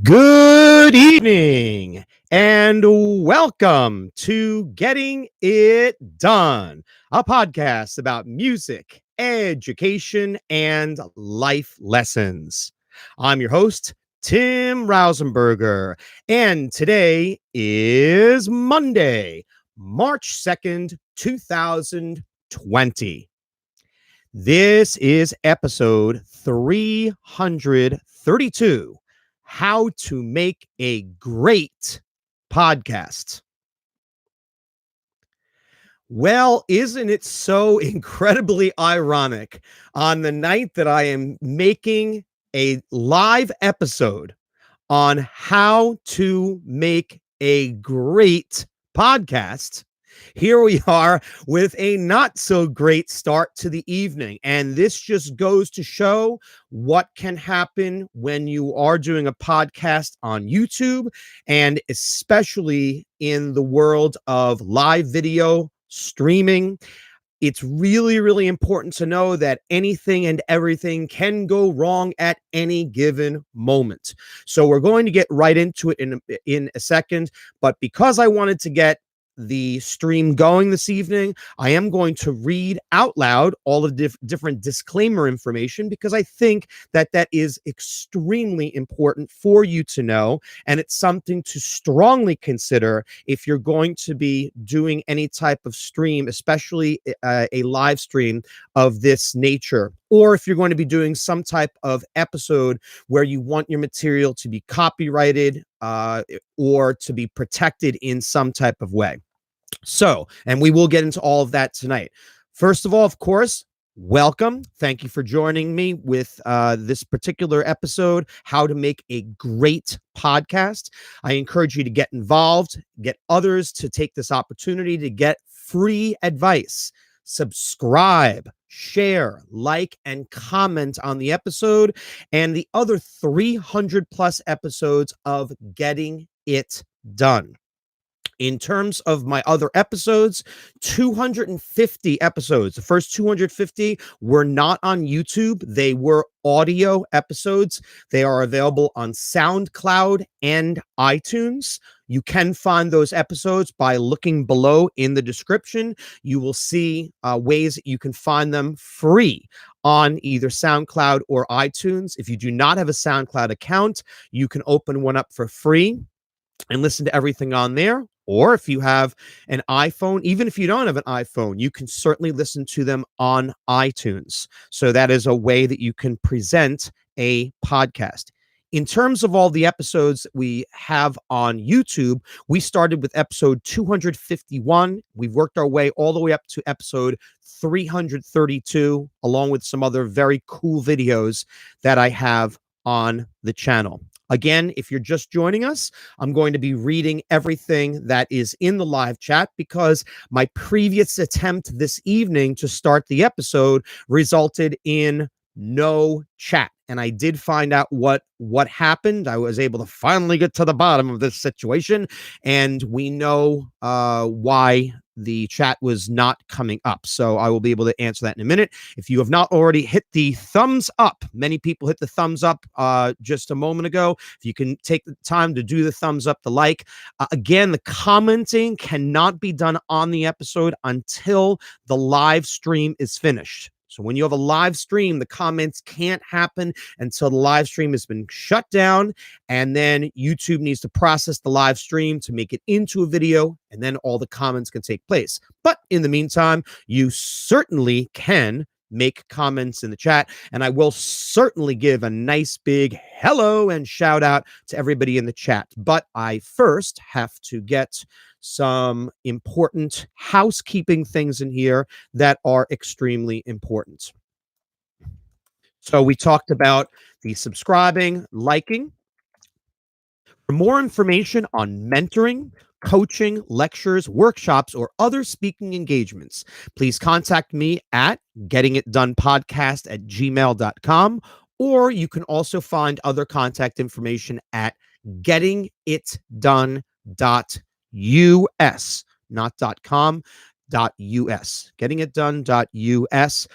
Good evening and welcome to Getting It Done, a podcast about music, education, and life lessons. I'm your host, Tim Rausenberger, and today is Monday, March 2nd, 2020. This is episode 332. How to make a great podcast. Well, isn't it so incredibly ironic on the night that I am making a live episode on how to make a great podcast? Here we are with a not so great start to the evening. And this just goes to show what can happen when you are doing a podcast on YouTube, and especially in the world of live video streaming. It's really, really important to know that anything and everything can go wrong at any given moment. So we're going to get right into it in a second. But because I wanted to get the stream going this evening, I am going to read out loud all of different disclaimer information, because I think that that is extremely important for you to know, and it's something to strongly consider if you're going to be doing any type of stream, especially a live stream of this nature, or if you're going to be doing some type of episode where you want your material to be copyrighted or to be protected in some type of way. So, and we will get into all of that tonight. First of all, of course, welcome. Thank you for joining me with this particular episode, How to Make a Great Podcast. I encourage you to get involved, get others to take this opportunity to get free advice. Subscribe, share, like, and comment on the episode and the other 300 plus episodes of Getting It Done. In terms of my other episodes, 250 episodes. The first 250 were not on YouTube. They were audio episodes. They are available on Soundcloud and iTunes. You can find those episodes by looking below in the description. You will see ways that you can find them free on either SoundCloud or iTunes. If you do not have a SoundCloud account, you can open one up for free and listen to everything on there. Or if you have an iPhone, even if you don't have an iPhone, you can certainly listen to them on iTunes. So that is a way that you can present a podcast. In terms of all the episodes that we have on YouTube, we started with episode 251. We've worked our way all the way up to episode 332, along with some other very cool videos that I have on the channel. Again, if you're just joining us, I'm going to be reading everything that is in the live chat, because my previous attempt this evening to start the episode resulted in no chat. And I did find out what happened. I was able to finally get to the bottom of this situation, and we know why the chat was not coming up. So I will be able to answer that in a minute. If you have not already hit the thumbs up, many people hit the thumbs up just a moment ago. If you can take the time to do the thumbs up, the like. Again, the commenting cannot be done on the episode until the live stream is finished. So when you have a live stream, the comments can't happen until the live stream has been shut down, and then YouTube needs to process the live stream to make it into a video, and then all the comments can take place. But in the meantime, you certainly can make comments in the chat, and I will certainly give a nice big hello and shout out to everybody in the chat. But I first have to get some important housekeeping things in here that are extremely important. So we talked about the subscribing, liking. For more information on mentoring, coaching, lectures, workshops, or other speaking engagements, please contact me at gettingitdonepodcast@gmail.com, or you can also find other contact information at gettingitdone.us, not .com, .us, gettingitdone.us.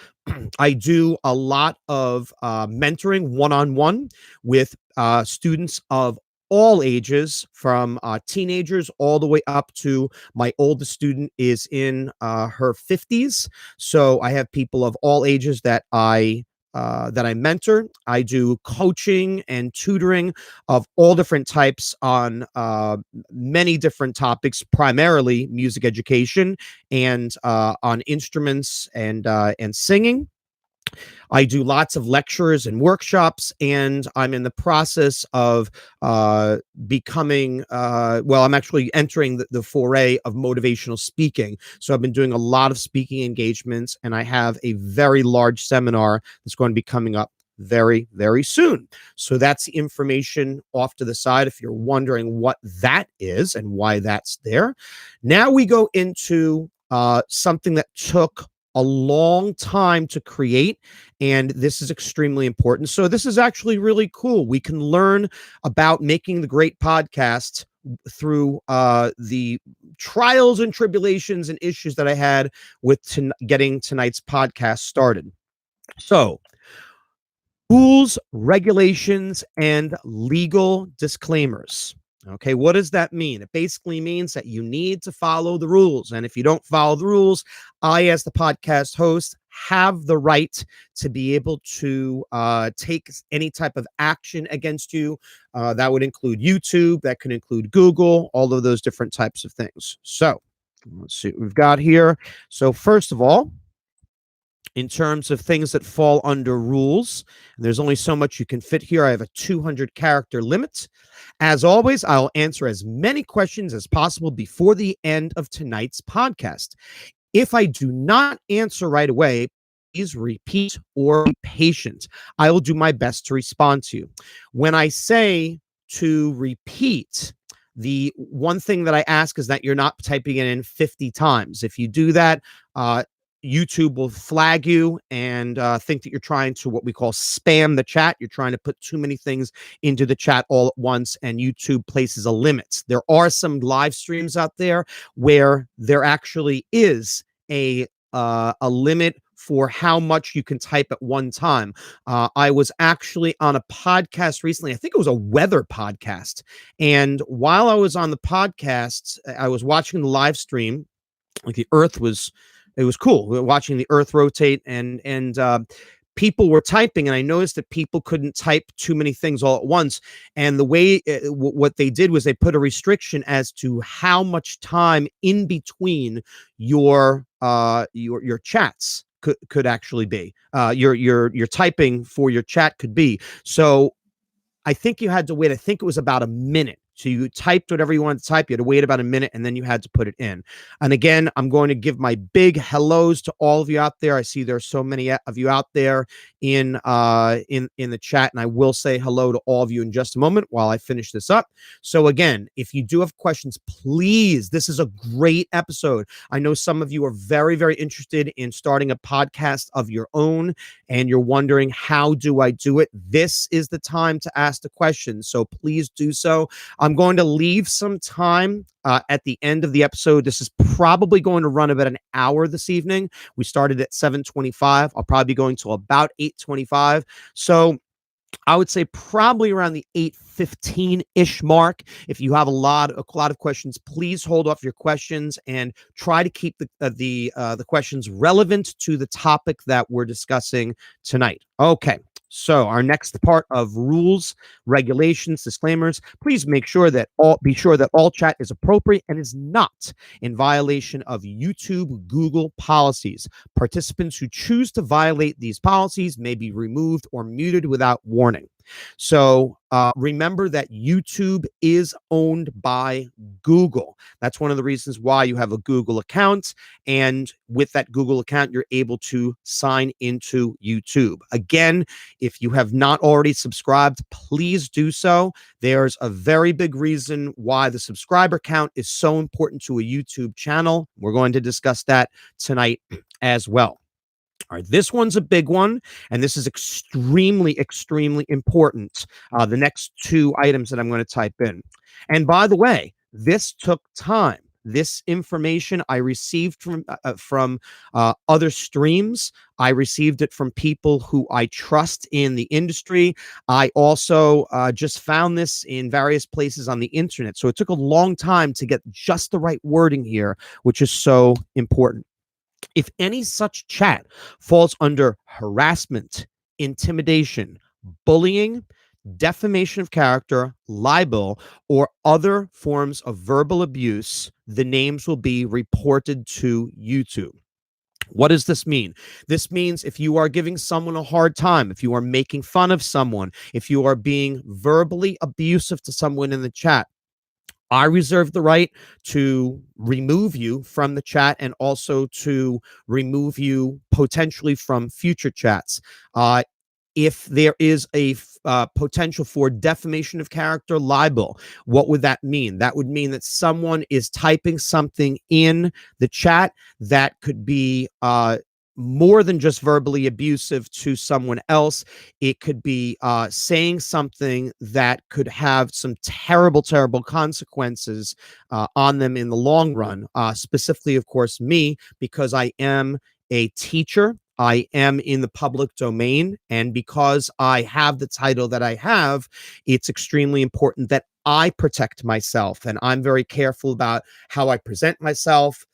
I do a lot of mentoring one-on-one with students of all ages, from teenagers all the way up to my oldest student is in her 50s. So I have people of all ages that I mentor. I do coaching and tutoring of all different types on many different topics, primarily music education and on instruments and singing. I do lots of lectures and workshops, and I'm in the process of uh, becoming, well, I'm actually entering the foray of motivational speaking. So I've been doing a lot of speaking engagements, and I have a very large seminar that's going to be coming up very, very soon. So that's the information off to the side if you're wondering what that is and why that's there. Now we go into something that took a long time to create, and this is extremely important. So this is actually really cool. We can learn about making the great podcast through the trials and tribulations and issues that I had with getting tonight's podcast started. So, rules, regulations, and legal disclaimers. Okay, what does that mean? It basically means that you need to follow the rules. And if you don't follow the rules, I, as the podcast host, have the right to be able to take any type of action against you. That would include YouTube, that could include Google, all of those different types of things. So let's see what we've got here. So, first of all, in terms of things that fall under rules, and there's only so much you can fit here. I have a 200 character limit. As always, I'll answer as many questions as possible before the end of tonight's podcast. If I do not answer right away, please repeat or be patient. I will do my best to respond to you. When I say to repeat, the one thing that I ask is that you're not typing it in 50 times. If you do that, YouTube will flag you and think that you're trying to what we call spam the chat. You're trying to put too many things into the chat all at once, and YouTube places a limit. There are some live streams out there where there actually is a limit for how much you can type at one time. I was actually on a podcast recently. I think it was a weather podcast. And while I was on the podcast, I was watching the live stream. Like it was cool. We were watching the earth rotate, and people were typing, and I noticed that people couldn't type too many things all at once. And the way what they did was they put a restriction as to how much time in between your chats could actually be. Your typing for your chat could be. So I think you had to wait. I think it was about a minute. So you typed whatever you wanted to type. You had to wait about a minute, and then you had to put it in. And again, I'm going to give my big hellos to all of you out there. I see there are so many of you out there in the chat, and I will say hello to all of you in just a moment while I finish this up. So again, if you do have questions, please, this is a great episode. I know some of you are very, very interested in starting a podcast of your own, and you're wondering, how do I do it? This is the time to ask the questions. So please do so. I'm going to leave some time at the end of the episode. This is probably going to run about an hour this evening. We started at 7:25. I'll probably be going till about 8:25. So I would say probably around the 8:15-ish mark. If you have a lot of questions, please hold off your questions and try to keep the questions relevant to the topic that we're discussing tonight. Okay. So our next part of rules, regulations, disclaimers. Please be sure that all chat is appropriate and is not in violation of YouTube Google policies. Participants who choose to violate these policies may be removed or muted without warning. So remember that YouTube is owned by Google. That's one of the reasons why you have a Google account. And with that Google account, you're able to sign into YouTube. Again, if you have not already subscribed, please do so. There's a very big reason why the subscriber count is so important to a YouTube channel. We're going to discuss that tonight as well. All right, this one's a big one, and this is extremely, extremely important. The next two items that I'm going to type in. And by the way, this took time. This information I received from other streams. I received it from people who I trust in the industry. I also just found this in various places on the internet. So it took a long time to get just the right wording here, which is so important. If any such chat falls under harassment, intimidation, bullying, defamation of character, libel, or other forms of verbal abuse, the names will be reported to YouTube. What does this mean? This means if you are giving someone a hard time, if you are making fun of someone, if you are being verbally abusive to someone in the chat, I reserve the right to remove you from the chat and also to remove you potentially from future chats. If there is a potential for defamation of character, libel, what would that mean? That would mean that someone is typing something in the chat that could be more than just verbally abusive to someone else. It could be saying something that could have some terrible, terrible consequences on them in the long run. Specifically, of course, me, because I am a teacher. I am in the public domain. And because I have the title that I have, it's extremely important that I protect myself. And I'm very careful about how I present myself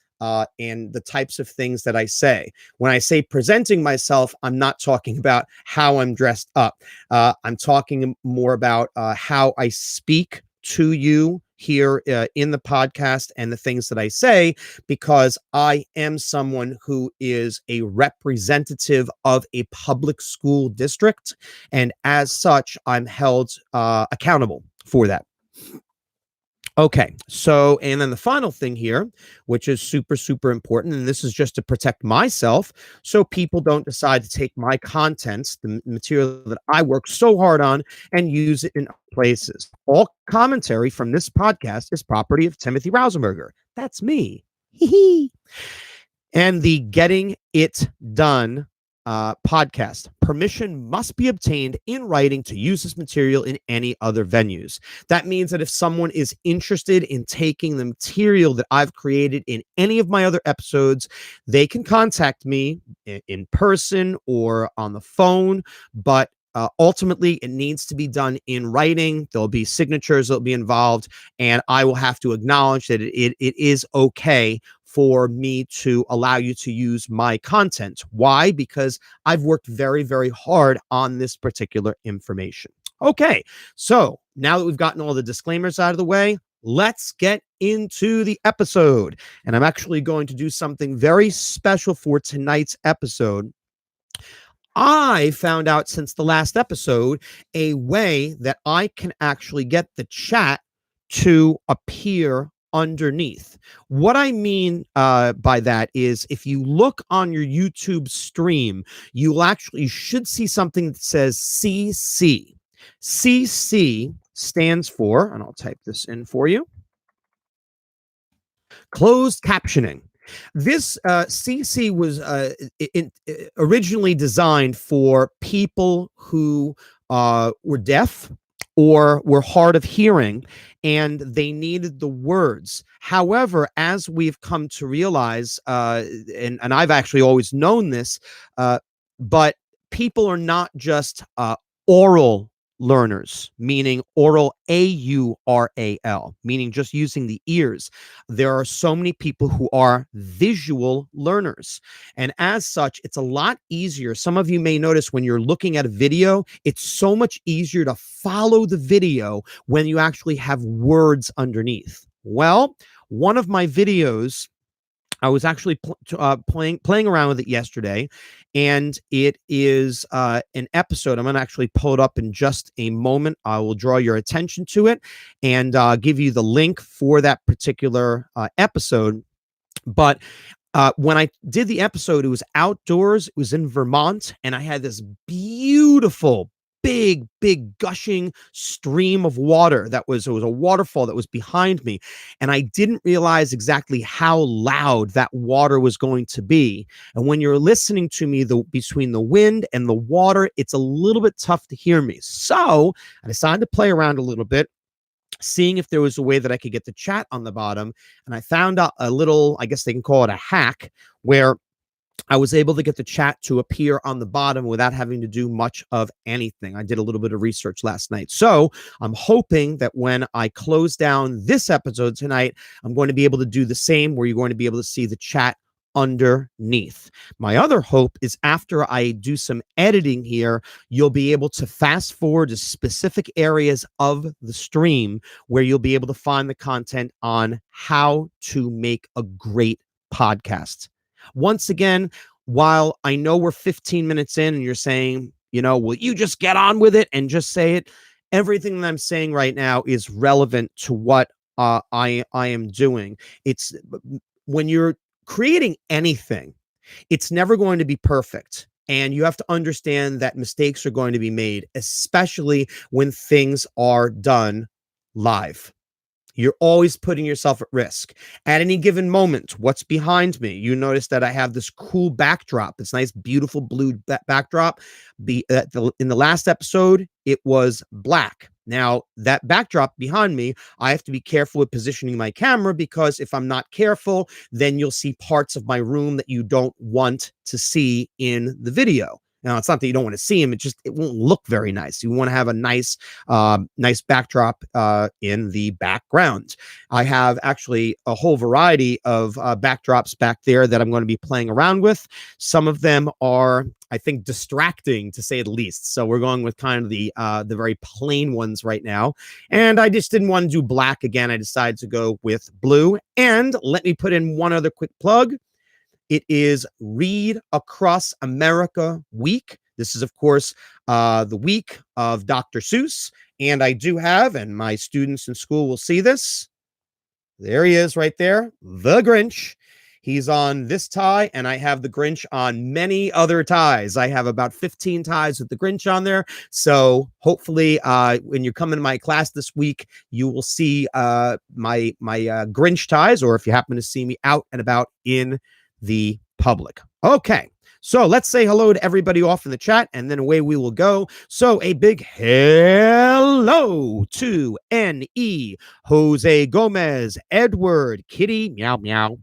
and the types of things that I say. When I say presenting myself, I'm not talking about how I'm dressed up. I'm talking more about how I speak to you here in the podcast and the things that I say, because I am someone who is a representative of a public school district. And as such, I'm held accountable for that. Okay, so, and then the final thing here, which is super, super important, and this is just to protect myself so people don't decide to take my content, the material that I work so hard on, and use it in other places. All commentary from this podcast is property of Timothy Rausenberger. That's me. And the Getting It Done podcast. Permission must be obtained in writing to use this material in any other venues. That means that if someone is interested in taking the material that I've created in any of my other episodes, they can contact me in person or on the phone, but ultimately, it needs to be done in writing. There'll be signatures that'll be involved, and I will have to acknowledge that it is okay for me to allow you to use my content. Why? Because I've worked very, very hard on this particular information. Okay, so now that we've gotten all the disclaimers out of the way, let's get into the episode. And I'm actually going to do something very special for tonight's episode. I found out since the last episode a way that I can actually get the chat to appear underneath. What I mean by that is if you look on your YouTube stream, you should see something that says CC. CC stands for, and I'll type this in for you, closed captioning. This CC was originally designed for people who were deaf or were hard of hearing, and they needed the words. However, as we've come to realize, and I've actually always known this, but people are not just oral learners, meaning oral, AURAL, meaning just using the ears. There are so many people who are visual learners. And as such, it's a lot easier. Some of you may notice when you're looking at a video, it's so much easier to follow the video when you actually have words underneath. Well, one of my videos, I was actually playing around with it yesterday, and it is an episode. I'm going to actually pull it up in just a moment. I will draw your attention to it and give you the link for that particular episode. But when I did the episode, it was outdoors. It was in Vermont, and I had this beautiful, big gushing stream of water it was a waterfall that was behind me, and I didn't realize exactly how loud that water was going to be. And when you're listening to me between the wind and the water, it's a little bit tough to hear me. So I decided to play around a little bit. seeing if there was a way that I could get the chat on the bottom. And I found out a little, I guess they can call it a hack, where I was able to get the chat to appear on the bottom without having to do much of anything. I did a little bit of research last night. So I'm hoping that when I close down this episode tonight, I'm going to be able to do the same, where you're going to be able to see the chat underneath. My other hope is after I do some editing here, you'll be able to fast forward to specific areas of the stream where you'll be able to find the content on how to make a great podcast. Once again, while I know we're 15 minutes in and you're saying, will you just get on with it and just say it? Everything that I'm saying right now is relevant to what I am doing. It's when you're creating anything, it's never going to be perfect. And you have to understand that mistakes are going to be made, especially when things are done live. You're always putting yourself at risk. At any given moment, what's behind me? You notice that I have this cool backdrop, this nice, beautiful blue backdrop. In the last episode, it was black. Now, that backdrop behind me, I have to be careful with positioning my camera, because if I'm not careful, then you'll see parts of my room that you don't want to see in the video. Now, it's not that you don't want to see them; it won't look very nice. You want to have a nice backdrop in the background. I have actually a whole variety of backdrops back there that I'm going to be playing around with. Some of them are, I think, distracting, to say the least. So we're going with kind of the very plain ones right now. And I just didn't want to do black again. I decided to go with blue. And let me put in one other quick plug. It is Read Across America Week. This is, of course, the week of Dr. Seuss. And I do have, and my students in school will see this. There he is right there, the Grinch. He's on this tie, and I have the Grinch on many other ties. I have about 15 ties with the Grinch on there. So hopefully when you come into my class this week, you will see my Grinch ties, or if you happen to see me out and about in the public. Okay, so let's say hello to everybody off in the chat, and then away we will go. So a big hello to N.E., Jose Gomez, Edward, Kitty, meow, meow.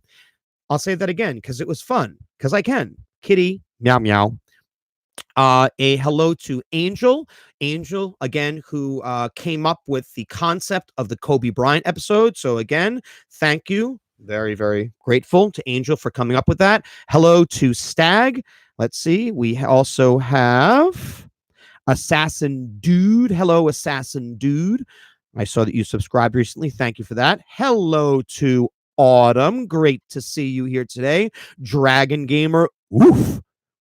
I'll say that again because it was fun, because I can. Kitty, meow, meow. A hello to Angel, again, who came up with the concept of the Kobe Bryant episode. So again, thank you. Very, very grateful to Angel for coming up with that. Hello to Stag. Let's see. We also have Assassin Dude. Hello, Assassin Dude. I saw that you subscribed recently. Thank you for that. Hello to Autumn. Great to see you here today. Dragon Gamer. Oof.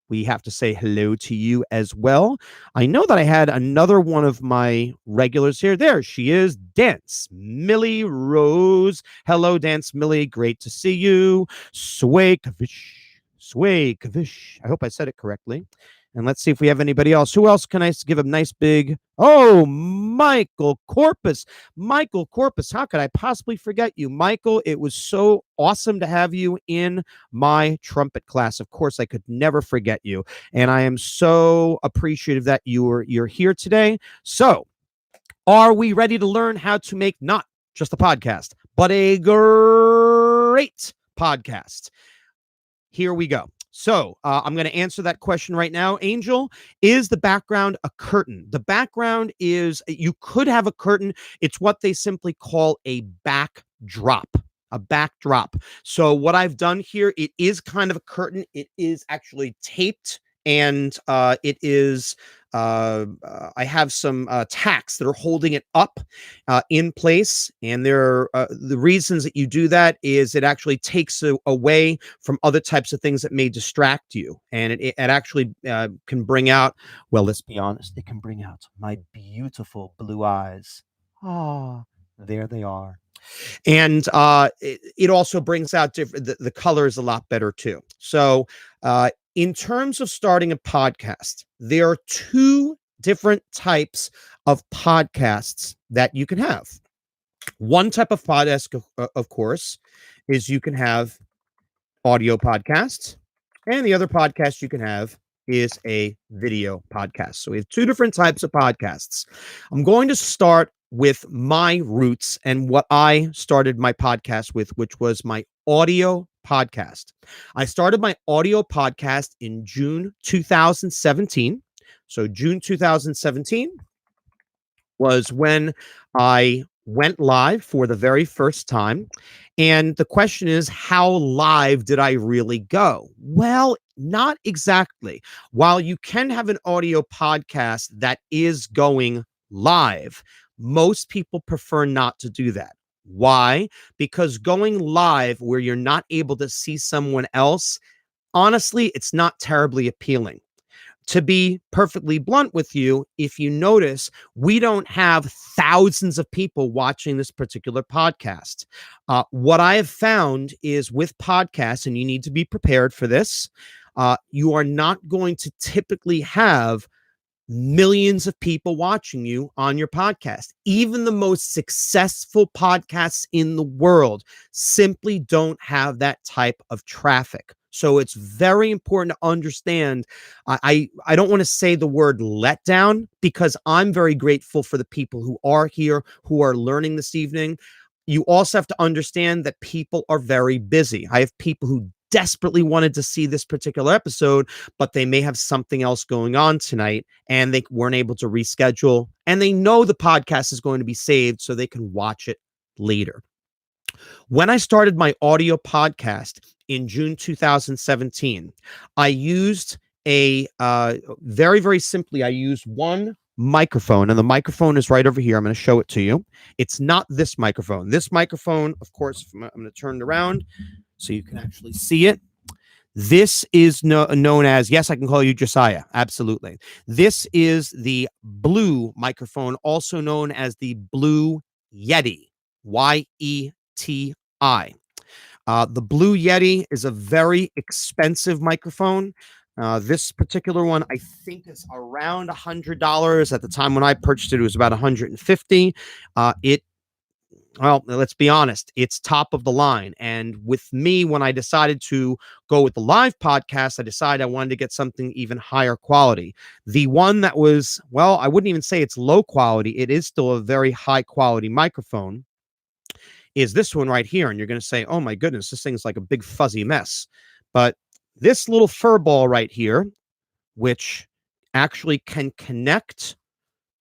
We have to say hello to you as well. I know that I had another one of my regulars here. There she is, Dance Millie Rose. Hello, Dance Millie. Great to see you. Sway Kavish. I hope I said it correctly. And let's see if we have anybody else. Who else can I give a nice big... Oh, Michael Corpus. Michael Corpus. How could I possibly forget you? Michael, it was so awesome to have you in my trumpet class. Of course, I could never forget you. And I am so appreciative that you're here today. So, are we ready to learn how to make not just a podcast, but a great podcast? Here we go. So I'm going to answer that question right now. Angel, is the background a curtain? The background is, you could have a curtain. It's what they simply call a backdrop. A backdrop. So what I've done here, it is kind of a curtain. It is actually taped, and it is... I have some tacks that are holding it up in place, and the reasons that you do that is it actually takes away from other types of things that may distract you, and it actually can bring out, well, let's be honest, it can bring out my beautiful blue eyes. Ah, there they are. And it also brings out the colors a lot better too. So in terms of starting a podcast, there are two different types of podcasts that you can have. One type of podcast, of course, is you can have audio podcasts, and the other podcast you can have is a video podcast. So we have two different types of podcasts. I'm going to start with my roots and what I started my podcast with, which was my audio podcast. I started my audio podcast in June 2017. So, June 2017 was when I went live for the very first time. And the question is, how live did I really go? Well, not exactly. While you can have an audio podcast that is going live, most people prefer not to do that. Why? Because going live where you're not able to see someone else, honestly, it's not terribly appealing. To be perfectly blunt with you, if you notice, we don't have thousands of people watching this particular podcast. What I have found is with podcasts, and you need to be prepared for this, you are not going to typically have millions of people watching you on your podcast. Even the most successful podcasts in the world simply don't have that type of traffic. So it's very important to understand. I don't want to say the word letdown because I'm very grateful for the people who are here, who are learning this evening. You also have to understand that people are very busy. I have people who desperately wanted to see this particular episode, but they may have something else going on tonight and they weren't able to reschedule. And they know the podcast is going to be saved so they can watch it later. When I started my audio podcast in June 2017, I used very, very simply, I used one microphone, and the microphone is right over here. I'm going to show it to you. It's not this microphone. This microphone, of course, I'm going to turn it around so you can actually see it. This is known as, yes, I can call you Josiah. Absolutely. This is the Blue microphone, also known as the Blue Yeti, Yeti. The Blue Yeti is a very expensive microphone. This particular one, I think, is around $100. At the time when I purchased it, it was about $150. Well, let's be honest, it's top of the line. And with me, when I decided to go with the live podcast, I decided I wanted to get something even higher quality. The one that was, well, I wouldn't even say it's low quality. It is still a very high quality microphone, is this one right here. And you're going to say, oh my goodness, this thing's like a big fuzzy mess. But this little fur ball right here, which actually can connect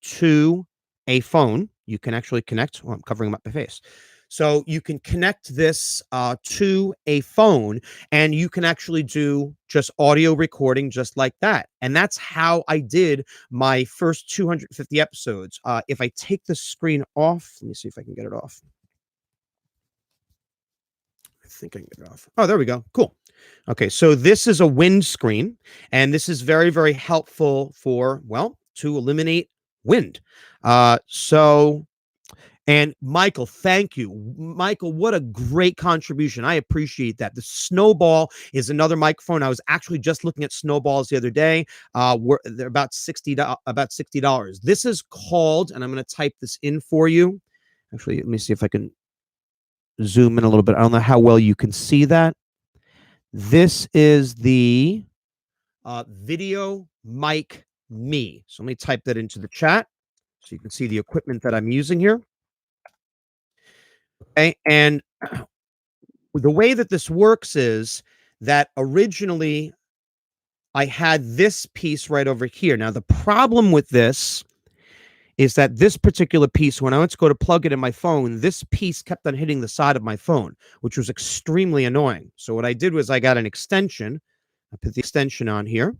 to a phone. You can actually connect. Well, I'm covering up my face. So you can connect this to a phone and you can actually do just audio recording just like that. And that's how I did my first 250 episodes. If I take the screen off, let me see if I can get it off. I think I can get it off. Oh, there we go. Cool. Okay, so this is a windscreen, and this is very, very helpful for, well, to eliminate wind. And Michael, thank you. Michael, what a great contribution. I appreciate that. The Snowball is another microphone. I was actually just looking at Snowballs the other day. They're about $60. This is called, and I'm going to type this in for you. Actually, let me see if I can zoom in a little bit. I don't know how well you can see that. This is the Video Mic Me. So let me type that into the chat so you can see the equipment that I'm using here. Okay, and the way that this works is that originally I had this piece right over here. Now, the problem with this is that this particular piece, when I went to go to plug it in my phone, this piece kept on hitting the side of my phone, which was extremely annoying. So what I did was I got an extension. I put the extension on here.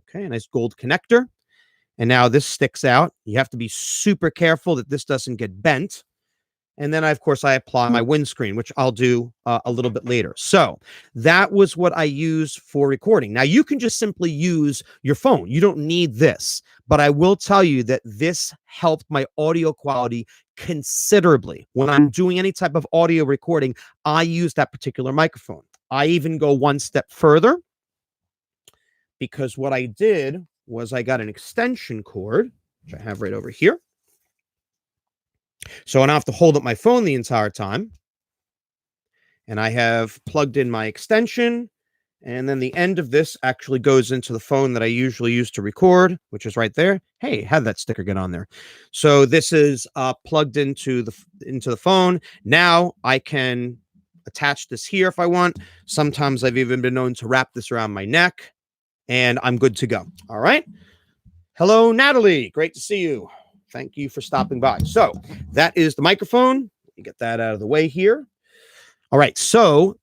Okay, a nice gold connector. And now this sticks out. You have to be super careful that this doesn't get bent. And then, of course, I apply my windscreen, which I'll do a little bit later. So that was what I use for recording. Now, you can just simply use your phone. You don't need this. But I will tell you that this helped my audio quality considerably. When I'm doing any type of audio recording, I use that particular microphone. I even go one step further because what I did was I got an extension cord, which I have right over here. So I don't have to hold up my phone the entire time. And I have plugged in my extension And then the end of this actually goes into the phone that I usually use to record, which is right there. Hey, had that sticker get on there. So this is plugged into the phone. Now I can attach this here if I want. Sometimes I've even been known to wrap this around my neck, and I'm good to go. All right. Hello, Natalie. Great to see you. Thank you for stopping by. So that is the microphone. You get that out of the way here. All right. So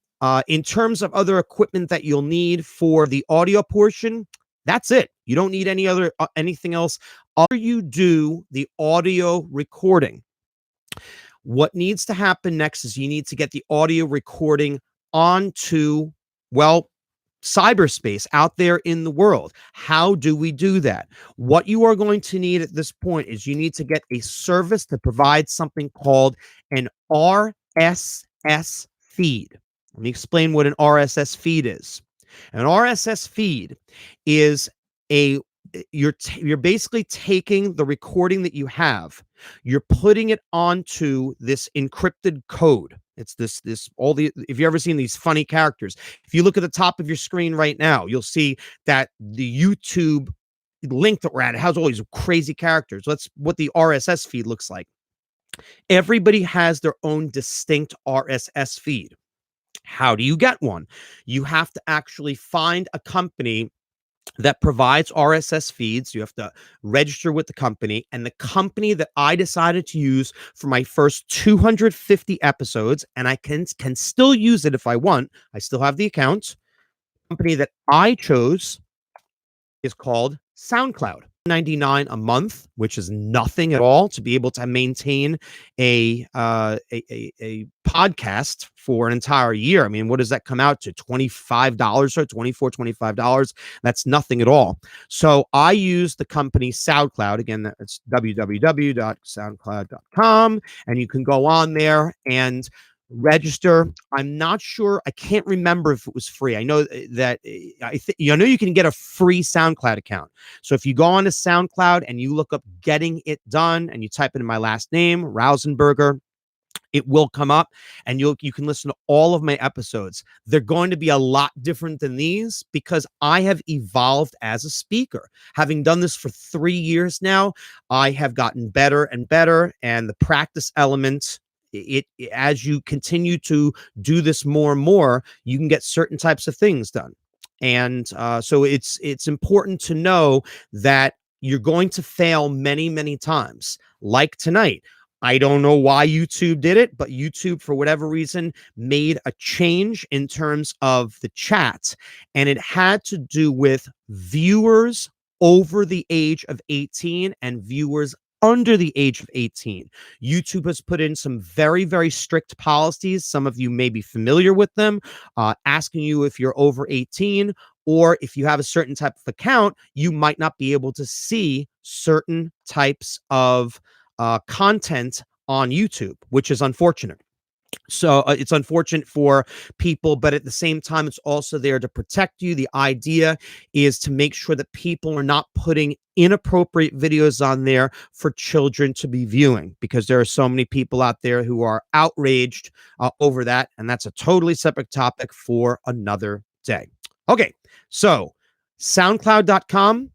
in terms of other equipment that you'll need for the audio portion, that's it. You don't need anything else. After you do the audio recording, what needs to happen next is you need to get the audio recording onto, well, cyberspace out there in the world. How do we do that? What you are going to need at this point is you need to get a service that provides something called an RSS feed. Let me explain what an RSS feed is. An RSS feed is you're basically taking the recording that you have, you're putting it onto this encrypted code. It's if you've ever seen these funny characters, if you look at the top of your screen right now, you'll see that the YouTube link that we're at, it has all these crazy characters. That's what the RSS feed looks like. Everybody has their own distinct RSS feed. How do you get one? You have to actually find a company that provides RSS feeds. You have to register with the company. And the company that I decided to use for my first 250 episodes, and I can still use it if I want, I still have the account. The company that I chose is called Soundcloud. $99 a month, which is nothing at all to be able to maintain a podcast for an entire year. I mean, what does that come out to? $25 or $25. That's nothing at all. So I use the company SoundCloud. Again, that's www.soundcloud.com, and you can go on there and register. I'm not sure. I can't remember if it was free. I know that I know you can get a free SoundCloud account. So if you go on to SoundCloud and you look up Getting It Done and you type in my last name, Rausenberger, it will come up, and you can listen to all of my episodes. They're going to be a lot different than these because I have evolved as a speaker. Having done this for 3 years now, I have gotten better and better, and the practice element, as you continue to do this more and more, you can get certain types of things done. And so it's important to know that you're going to fail many, many times. Like tonight, I don't know why YouTube did it, but YouTube, for whatever reason, made a change in terms of the chat, and it had to do with viewers over the age of 18 and viewers under the age of 18. YouTube has put in some very, very strict policies. Some of you may be familiar with them, asking you if you're over 18, or if you have a certain type of account, you might not be able to see certain types of content on YouTube, which is unfortunate. So it's unfortunate for people, but at the same time, it's also there to protect you. The idea is to make sure that people are not putting inappropriate videos on there for children to be viewing, because there are so many people out there who are outraged over that. And that's a totally separate topic for another day. Okay, so SoundCloud.com,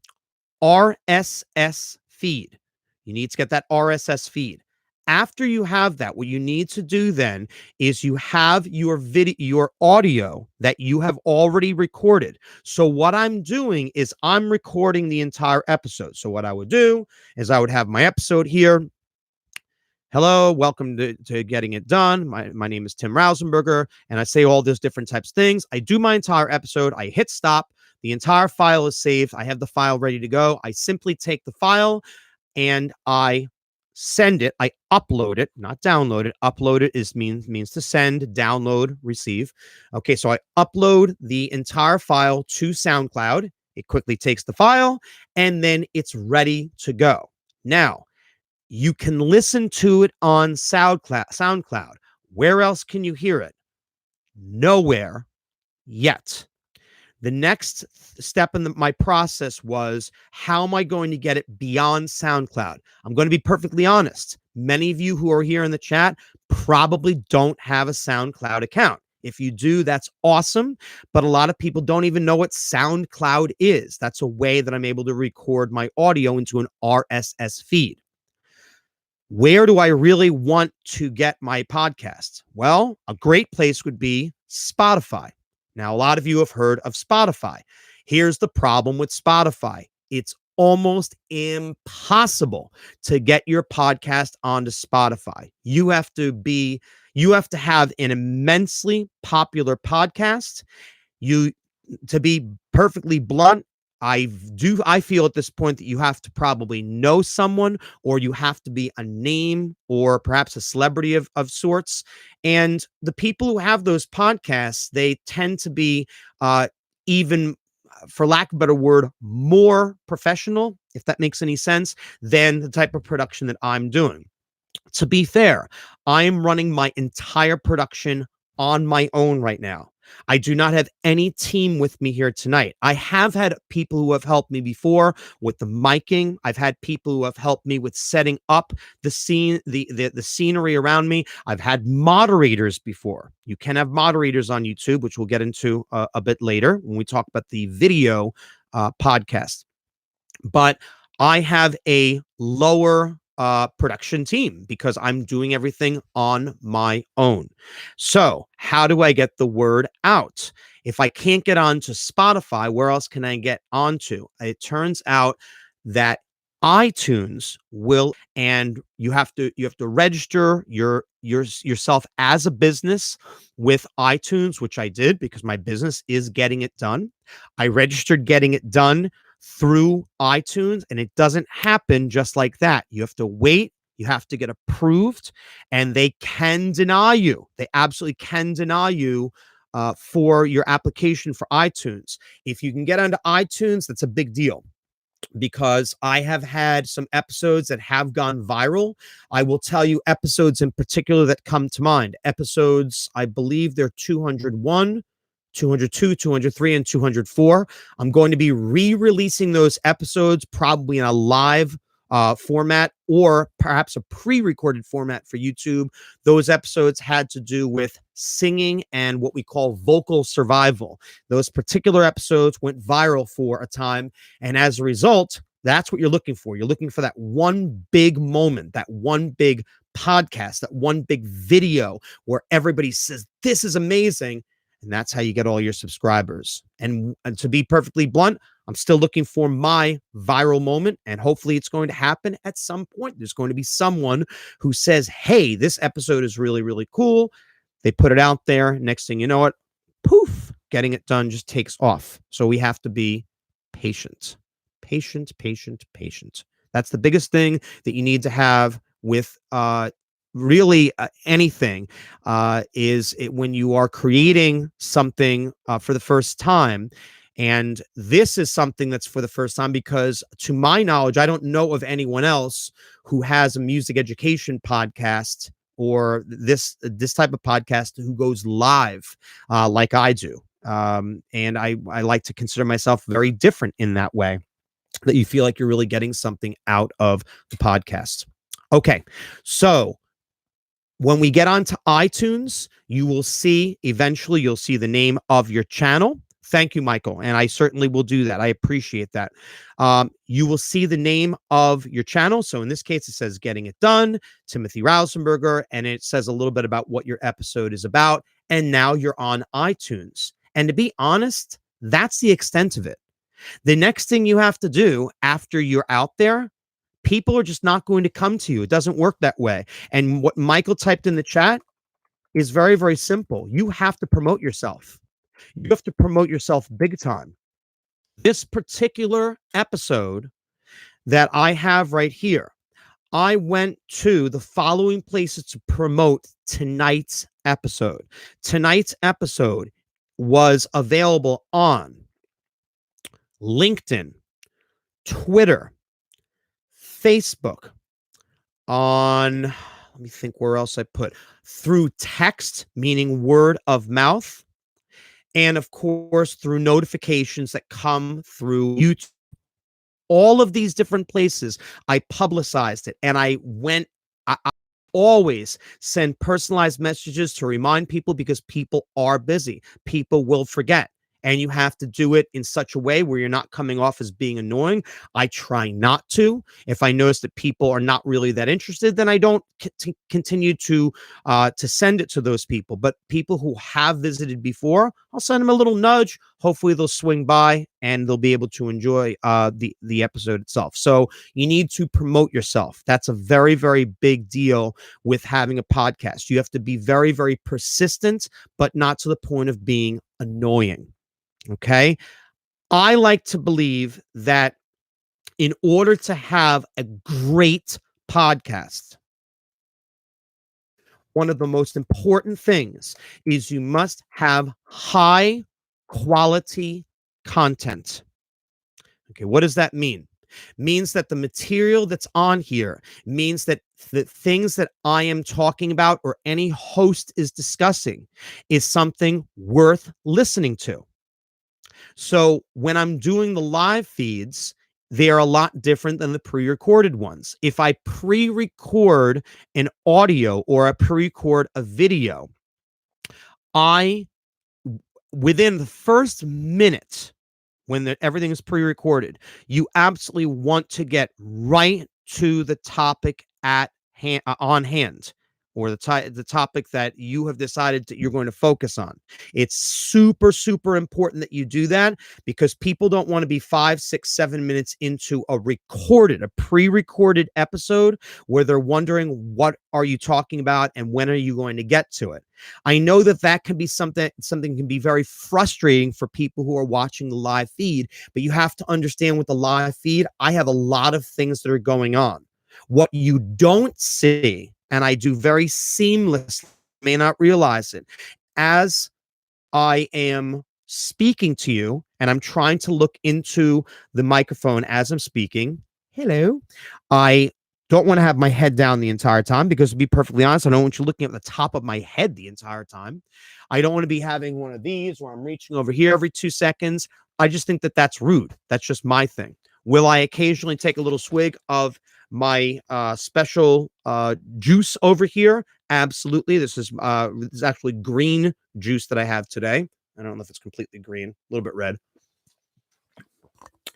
RSS feed. You need to get that RSS feed. After you have that, what you need to do then is you have your audio that you have already recorded. So what I'm doing is I'm recording the entire episode. So what I would do is I would have my episode here. Hello, welcome to Getting It Done. My name is Tim Rausenberger, and I say all those different types of things. I do my entire episode. I hit stop. The entire file is saved. I have the file ready to go. I simply take the file and I send it. I upload it, not download it. Upload it means to send, download, receive. Okay, so I upload the entire file to SoundCloud. It quickly takes the file, and then it's ready to go. Now, you can listen to it on SoundCloud. Where else can you hear it? Nowhere yet. The next step in my process was, how am I going to get it beyond SoundCloud? I'm going to be perfectly honest. Many of you who are here in the chat probably don't have a SoundCloud account. If you do, that's awesome. But a lot of people don't even know what SoundCloud is. That's a way that I'm able to record my audio into an RSS feed. Where do I really want to get my podcasts? Well, a great place would be Spotify. Now, a lot of you have heard of Spotify. Here's the problem with Spotify. It's almost impossible to get your podcast onto Spotify. You have to have an immensely popular podcast. You To be perfectly blunt, I feel at this point that you have to probably know someone, or you have to be a name or perhaps a celebrity of sorts. And the people who have those podcasts, they tend to be even, for lack of a better word, more professional, if that makes any sense, than the type of production that I'm doing. To be fair, I am running my entire production on my own right now. I do not have any team with me here tonight. I have had people who have helped me before with the miking. I've had people who have helped me with setting up the scene, the scenery around me. I've had moderators before. You can have moderators on YouTube, which we'll get into a bit later when we talk about the video podcast. But I have a lower production team because I'm doing everything on my own. So, how do I get the word out? If I can't get onto Spotify, where else can I get onto? It turns out that iTunes will, and you have to register yourself as a business with iTunes, which I did because my business is Getting It Done. I registered Getting It Done through iTunes, and it doesn't happen just like that. You have to wait, you have to get approved, and they can deny you. They absolutely can deny you for your application for iTunes. If you can get onto iTunes, that's a big deal, because I have had some episodes that have gone viral. I will tell you episodes in particular that come to mind. Episodes, I believe they're 201, 202, 203, and 204. I'm going to be re-releasing those episodes probably in a live format, or perhaps a pre-recorded format for YouTube. Those episodes had to do with singing and what we call vocal survival. Those particular episodes went viral for a time, and as a result, that's what you're looking for. You're looking for that one big moment, that one big podcast, that one big video where everybody says, "This is amazing." And that's how you get all your subscribers. And to be perfectly blunt, I'm still looking for my viral moment, and hopefully it's going to happen at some point. There's going to be someone who says, "Hey, this episode is really, really cool." They put it out there. Next thing you know it, poof, Getting It Done just takes off. So we have to be patient. Patient, patient, patient. That's the biggest thing that you need to have with really anything, is it when you are creating something for the first time. And this is something that's for the first time because, to my knowledge, I don't know of anyone else who has a music education podcast or this type of podcast who goes live like I do. And I like to consider myself very different in that way, that you feel like you're really getting something out of the podcast. Okay, so when we get onto iTunes, you will see, eventually you'll see the name of your channel. Thank you, Michael. And I certainly will do that. I appreciate that. You will see the name of your channel. So in this case, it says Getting It Done, Timothy Rausenberger, and it says a little bit about what your episode is about. And now you're on iTunes. And to be honest, that's the extent of it. The next thing you have to do after you're out there, people are just not going to come to you. It doesn't work that way. And what Michael typed in the chat is very, very simple. You have to promote yourself. You have to promote yourself big time. This particular episode that I have right here, I went to the following places to promote tonight's episode. Tonight's episode was available on LinkedIn, Twitter, Facebook, on, let me think where else I put, through text, meaning word of mouth, and of course through notifications that come through YouTube. All of these different places, I publicized it, and I always send personalized messages to remind people because people are busy. People will forget. And you have to do it in such a way where you're not coming off as being annoying. I try not to. If I notice that people are not really that interested, then I don't continue to send it to those people. But people who have visited before, I'll send them a little nudge. Hopefully, they'll swing by and they'll be able to enjoy the episode itself. So you need to promote yourself. That's a very, very big deal with having a podcast. You have to be very, very persistent, but not to the point of being annoying. Okay. I like to believe that in order to have a great podcast, one of the most important things is you must have high quality content. Okay, what does that mean? Means that the material that's on here means that the things that I am talking about or any host is discussing is something worth listening to. So when I'm doing the live feeds, they are a lot different than the pre-recorded ones. If I pre-record an audio or I pre-record a video, I within the first minute when everything is pre-recorded, you absolutely want to get right to the topic at hand, on hand, or the topic that you have decided that you're going to focus on. It's super, super important that you do that because people don't want to be 5, 6, 7 minutes into a pre-recorded episode where they're wondering what are you talking about and when are you going to get to it. I know that can be something can be very frustrating for people who are watching the live feed, but you have to understand with the live feed, I have a lot of things that are going on. What you don't see, and I do very seamlessly, may not realize it, as I am speaking to you and I'm trying to look into the microphone as I'm speaking. Hello. I don't want to have my head down the entire time because, to be perfectly honest, I don't want you looking at the top of my head the entire time. I don't want to be having one of these where I'm reaching over here every 2 seconds. I just think that that's rude. That's just my thing. Will I occasionally take a little swig of my special juice over here? Absolutely. This is actually green juice that I have today. I don't know if it's completely green, a little bit red.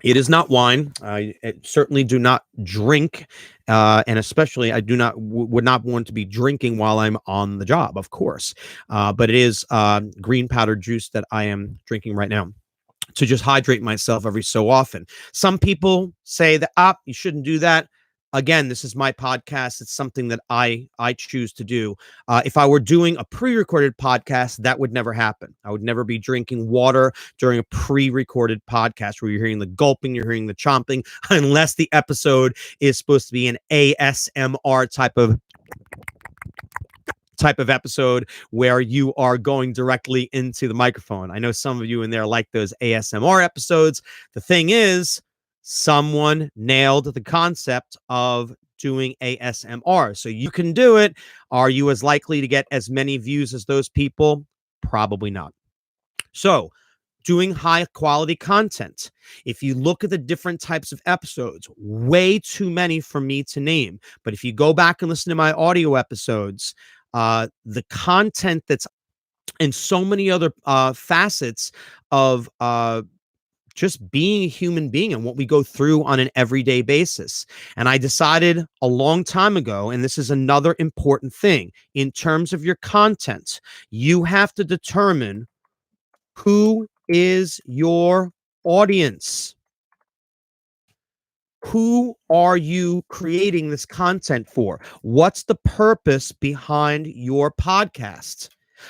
It is not wine. I certainly do not drink, and especially I would not want to be drinking while I'm on the job, of course. But it is green powdered juice that I am drinking right now to just hydrate myself every so often. Some people say that you shouldn't do that. Again, this is my podcast. It's something that I choose to do. If I were doing a pre-recorded podcast, that would never happen. I would never be drinking water during a pre-recorded podcast where you're hearing the gulping, you're hearing the chomping, unless the episode is supposed to be an ASMR type of episode where you are going directly into the microphone. I know some of you in there like those ASMR episodes. The thing is, someone nailed the concept of doing ASMR. So you can do it. Are you as likely to get as many views as those people? Probably not. So doing high quality content. If you look at the different types of episodes, way too many for me to name. But if you go back and listen to my audio episodes, the content that's and so many other facets of just being a human being and what we go through on an everyday basis. And I decided a long time ago, and this is another important thing in terms of your content, you have to determine who is your audience. Who are you creating this content for? What's the purpose behind your podcast?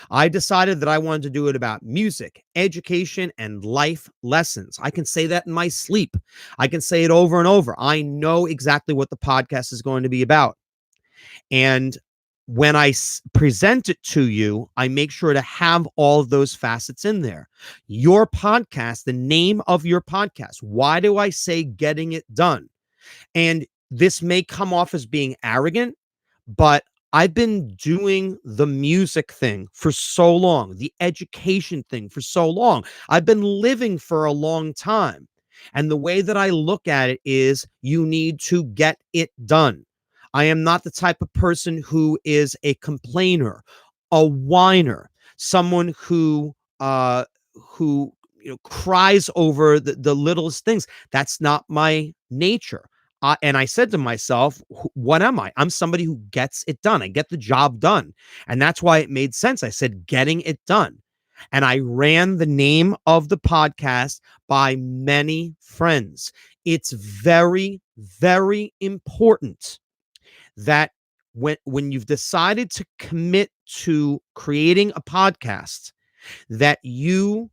I decided that I wanted to do it about music, education, and life lessons. I can say that in my sleep. I can say it over and over. I know exactly what the podcast is going to be about. And when I present it to you, I make sure to have all of those facets in there. Your podcast, the name of your podcast. Why do I say getting it done? And this may come off as being arrogant, but I've been doing the music thing for so long, the education thing for so long. I've been living for a long time. And the way that I look at it is you need to get it done. I am not the type of person who is a complainer, a whiner, someone who cries over the littlest things. That's not my nature. And I said to myself, what am I? I'm somebody who gets it done. I get the job done. And that's why it made sense. I said, getting it done. And I ran the name of the podcast by many friends. It's very, very important that when you've decided to commit to creating a podcast, that you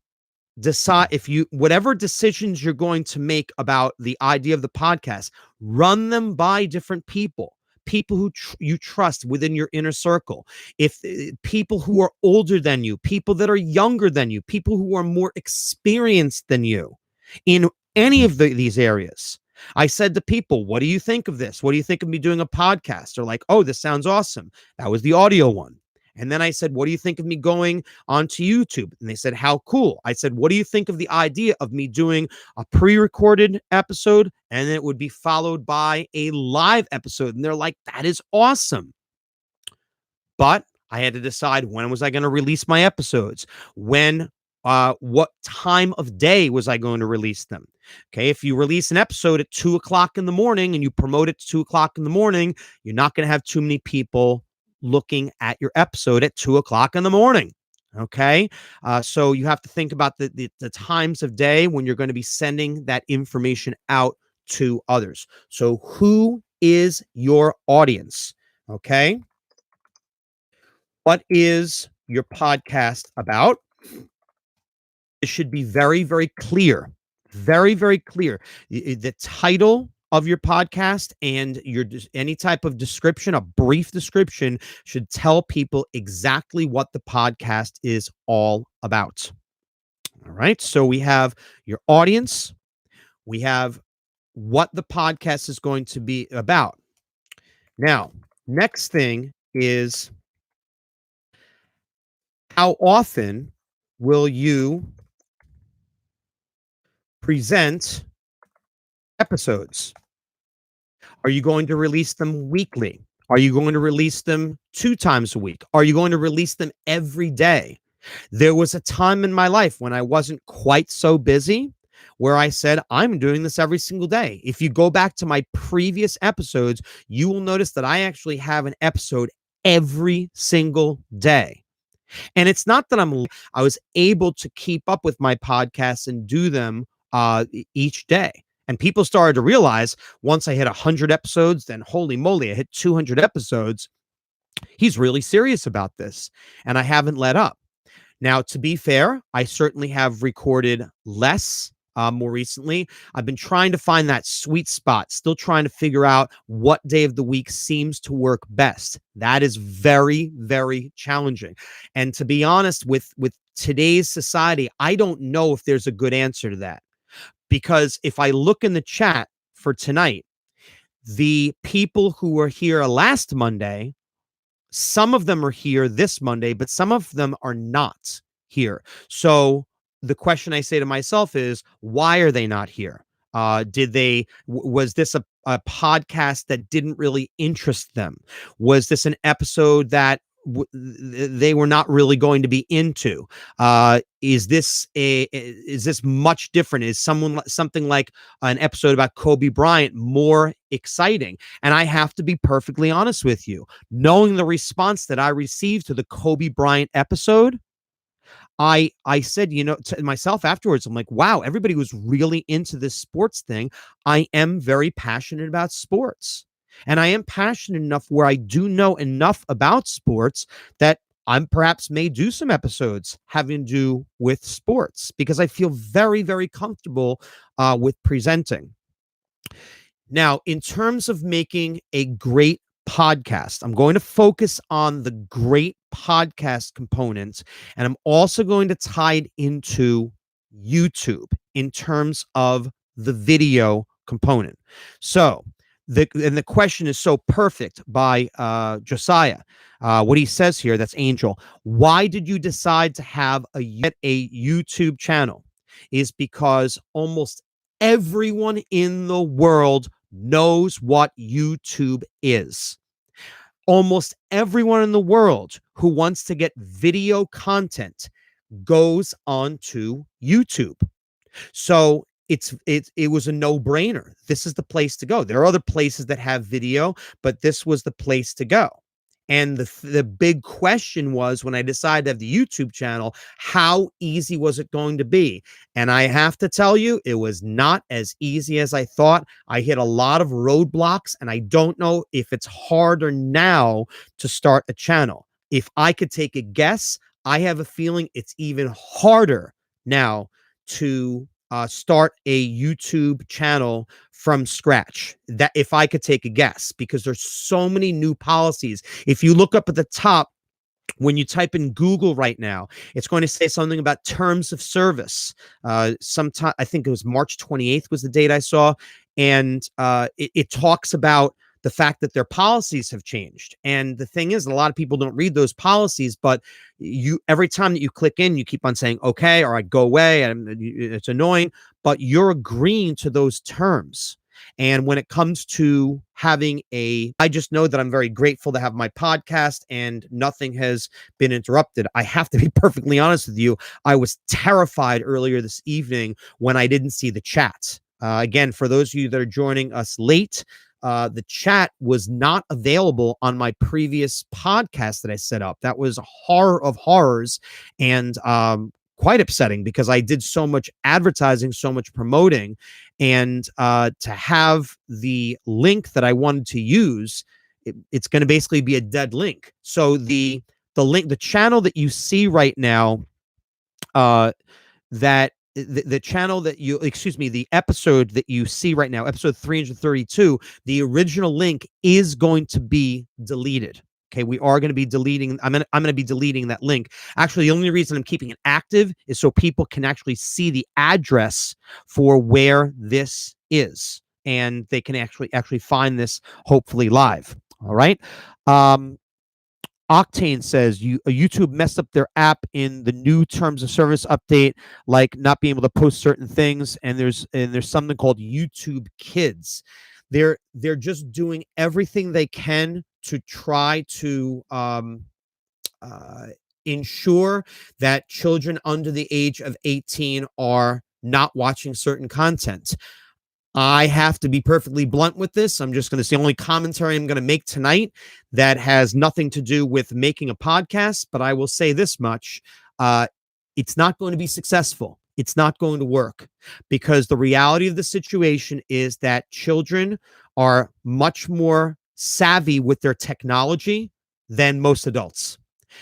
decide, if you whatever decisions you're going to make about the idea of the podcast, run them by different people who you trust within your inner circle. If people who are older than you, people that are younger than you, people who are more experienced than you in any of these areas. I said to people, what do you think of this? What do you think of me doing a podcast? They're like, oh, this sounds awesome. That was the audio one. And then I said, what do you think of me going onto YouTube? And they said, how cool. I said, what do you think of the idea of me doing a pre-recorded episode and it would be followed by a live episode? And they're like, that is awesome. But I had to decide, when was I going to release my episodes? What time of day was I going to release them? Okay, if you release an episode at 2:00 in the morning and you promote it to 2:00 in the morning, you're not going to have too many people looking at your episode at 2:00 in the morning. Okay, so you have to think about the times of day when you're going to be sending that information out to others. So who is your audience? Okay, what is your podcast about? It should be very, very clear. Very, very clear. The title of your podcast and any type of description, a brief description, should tell people exactly what the podcast is all about. All right. So we have your audience. We have what the podcast is going to be about. Now, next thing is, how often will you present episodes? Are you going to release them weekly? Are you going to release them 2 times a week? Are you going to release them every day? There was a time in my life when I wasn't quite so busy where I said, I'm doing this every single day. If you go back to my previous episodes, you will notice that I actually have an episode every single day. And it's not that I was able to keep up with my podcasts and do them each day. And people started to realize, once I hit 100 episodes, then holy moly, I hit 200 episodes. He's really serious about this. And I haven't let up. Now, to be fair, I certainly have recorded less more recently. I've been trying to find that sweet spot, still trying to figure out what day of the week seems to work best. That is very, very challenging. And to be honest, with today's society, I don't know if there's a good answer to that. Because if I look in the chat for tonight, the people who were here last Monday, some of them are here this Monday, but some of them are not here. So the question I say to myself is, why are they not here? Was this a podcast that didn't really interest them? Was this an episode that they were not really going to be into? Is this much different? Is something like an episode about Kobe Bryant more exciting? And I have to be perfectly honest with you, knowing the response that I received to the Kobe Bryant episode, I said, to myself afterwards, I'm like, wow, everybody was really into this sports thing. I am very passionate about sports. And I am passionate enough where I do know enough about sports that I'm perhaps may do some episodes having to do with sports, because I feel very, very comfortable with presenting. Now, in terms of making a great podcast, I'm going to focus on the great podcast components, and I'm also going to tie it into YouTube in terms of the video component. So, the question is so perfect by Josiah. What he says here, that's Angel. Why did you decide to have a YouTube channel? Is because almost everyone in the world knows what YouTube is. Almost everyone in the world who wants to get video content goes onto YouTube. So it was a no-brainer. This is the place to go. There are other places that have video, but this was the place to go. And the big question was, when I decided to have the YouTube channel, how easy was it going to be? And I have to tell you, it was not as easy as I thought. I hit a lot of roadblocks, and I don't know if it's harder now to start a channel. If I could take a guess, I have a feeling it's even harder now to start a YouTube channel from scratch. That, if I could take a guess, because there's so many new policies. If you look up at the top, when you type in Google right now, it's going to say something about terms of service. Sometime, I think it was March 28th was the date I saw, and it talks about the fact that their policies have changed. And the thing is, a lot of people don't read those policies, but every time that you click in, you keep on saying, okay, or I go away, and it's annoying, but you're agreeing to those terms. And when it comes to I just know that I'm very grateful to have my podcast and nothing has been interrupted. I have to be perfectly honest with you. I was terrified earlier this evening when I didn't see the chat. Again, for those of you that are joining us late, the chat was not available on my previous podcast that I set up. That was a horror of horrors, and quite upsetting, because I did so much advertising, so much promoting, and to have the link that I wanted to use, it's going to basically be a dead link. So the channel that you see right now, that the channel that you, excuse me, the episode that you see right now, episode 332, the original link is going to be deleted. Okay, we are going to be deleting. I'm going to be deleting that link. Actually, the only reason I'm keeping it active is so people can actually see the address for where this is, and they can actually find this hopefully live. All right. Octane says YouTube messed up their app in the new terms of service update, like not being able to post certain things. And there's something called YouTube Kids. They're just doing everything they can to try to ensure that children under the age of 18 are not watching certain content. I have to be perfectly blunt with this. I'm just going to say, only commentary I'm going to make tonight that has nothing to do with making a podcast, but I will say this much. It's not going to be successful. It's not going to work, because the reality of the situation is that children are much more savvy with their technology than most adults.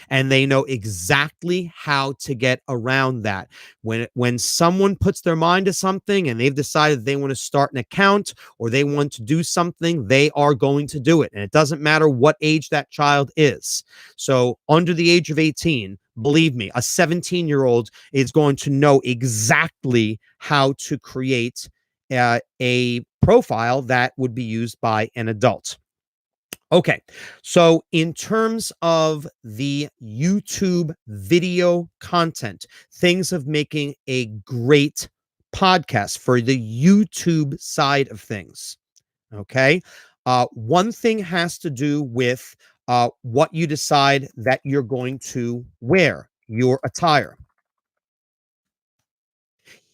And they know exactly how to get around that. When someone puts their mind to something and they've decided they want to start an account or they want to do something, they are going to do it. And it doesn't matter what age that child is. So under the age of 18, believe me, a 17-year-old is going to know exactly how to create a profile that would be used by an adult. Okay, so in terms of the YouTube video content, things of making a great podcast for the YouTube side of things, okay, one thing has to do with what you decide that you're going to wear, your attire.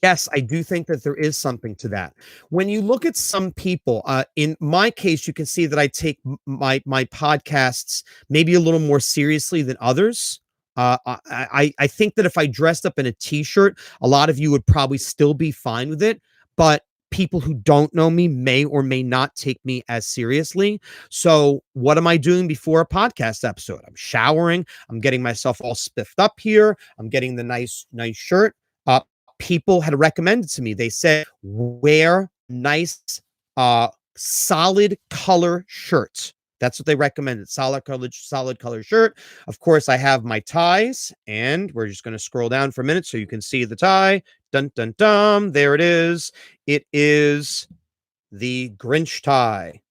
Yes, I do think that there is something to that. When you look at some people, in my case, you can see that I take my podcasts maybe a little more seriously than others. I think that if I dressed up in a t-shirt, a lot of you would probably still be fine with it, but people who don't know me may or may not take me as seriously. So what am I doing before a podcast episode? I'm showering. I'm getting myself all spiffed up here. I'm getting the nice shirt. People had recommended to me, they said, wear nice, solid color shirts. That's what they recommended. Solid color shirt. Of course, I have my ties, and we're just going to scroll down for a minute so you can see the tie. Dun, dun, dun. There it is. It is the Grinch tie.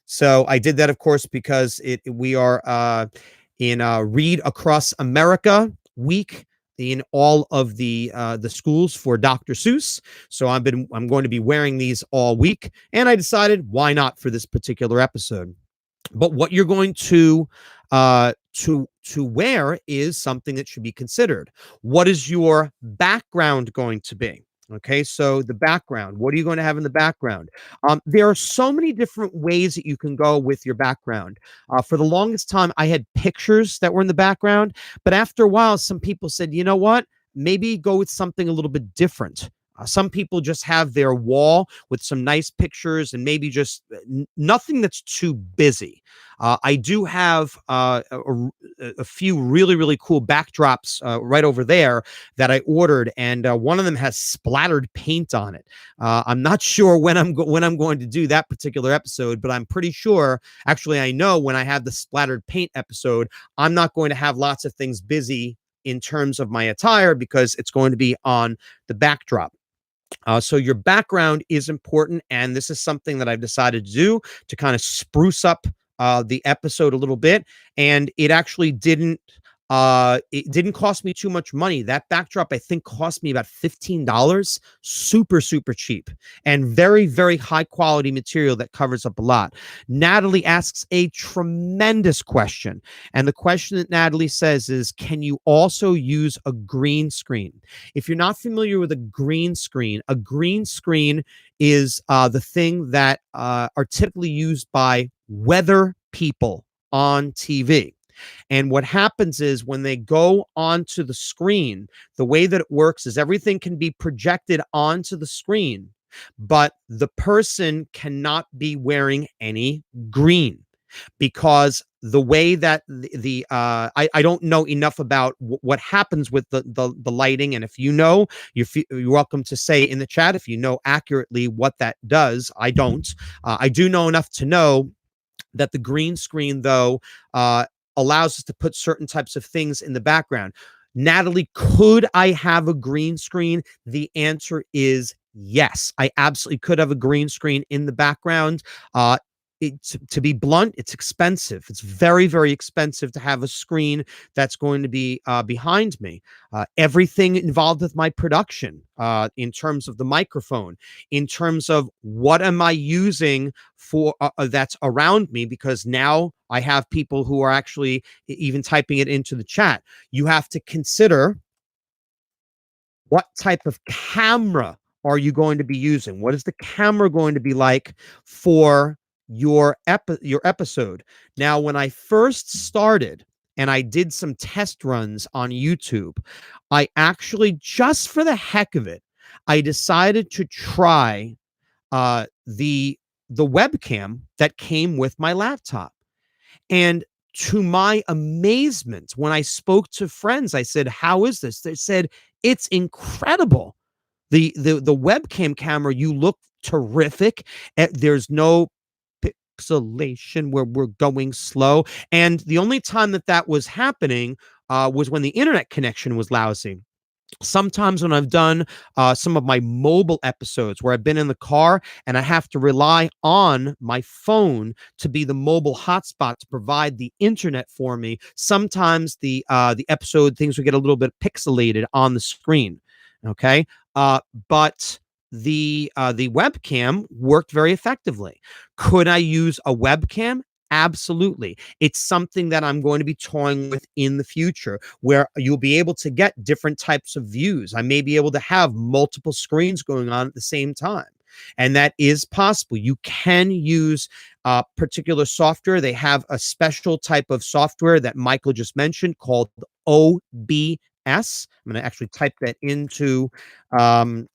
So I did that, of course, because we are in Read Across America week. in all of the schools for Dr. Seuss. So I'm going to be wearing these all week, and I decided why not for this particular episode. But what you're going to wear is something that should be considered. What is your background going to be? Okay, so the background. What are you going to have in the background? There are so many different ways that you can go with your background. For the longest time, I had pictures that were in the background, but after a while, some people said, you know what? Maybe go with something a little bit different. Some people just have their wall with some nice pictures and maybe just nothing that's too busy. I do have a few really, really cool backdrops right over there that I ordered, and one of them has splattered paint on it. I'm not sure when when I'm going to do that particular episode, but I'm pretty sure. Actually, I know when I have the splattered paint episode, I'm not going to have lots of things busy in terms of my attire because it's going to be on the backdrop. So your background is important, and this is something that I've decided to do to kind of spruce up the episode a little bit. And it didn't cost me too much money. That backdrop I think cost me about $15. Super, super cheap, and very, very high quality material that covers up a lot. Natalie asks a tremendous question, and the question that Natalie says is, can you also use a green screen? If you're not familiar with a green screen is the thing that are typically used by weather people on TV. And what happens is when they go onto the screen, the way that it works is everything can be projected onto the screen, but the person cannot be wearing any green, because the way that I don't know enough about what happens with the lighting, and if you know, you're welcome to say in the chat if you know accurately what that does. I don't. I do know enough to know that the green screen, though, allows us to put certain types of things in the background. Natalie, could I have a green screen? The answer is yes. I absolutely could have a green screen in the background. To be blunt, it's expensive. It's very, very expensive to have a screen that's going to be behind me. Everything involved with my production, in terms of the microphone, in terms of what am I using for that's around me, because now I have people who are actually even typing it into the chat. You have to consider what type of camera are you going to be using? What is the camera going to be like for your episode? Now, when I first started and I did some test runs on YouTube, I actually, just for the heck of it, I decided to try the webcam that came with my laptop. And to my amazement, when I spoke to friends, I said, "How is this?" They said, "It's incredible. The webcam camera, you look terrific. There's no pixelation where we're going slow." And the only time that was happening was when the internet connection was lousy. Sometimes when I've done some of my mobile episodes where I've been in the car and I have to rely on my phone to be the mobile hotspot to provide the internet for me, sometimes the episode things will get a little bit pixelated on the screen. Okay, but the webcam worked very effectively. Could I use a webcam? Absolutely. It's something that I'm going to be toying with in the future, where you'll be able to get different types of views. I may be able to have multiple screens going on at the same time. And that is possible. You can use particular software. They have a special type of software that Michael just mentioned called OBS. I'm going to actually type that into um,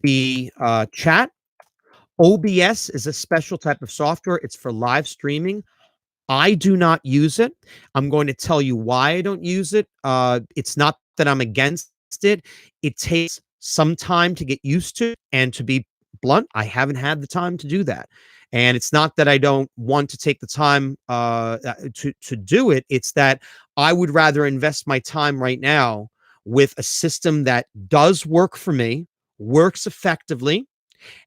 the chat. OBS is a special type of software. It's for live streaming. I do not use it. I'm going to tell you why I don't use it. It's not that I'm against it. It takes some time to get used to, and to be blunt, I haven't had the time to do that. And it's not that I don't want to take the time to do it. It's that I would rather invest my time right now with a system that does work for me, works effectively,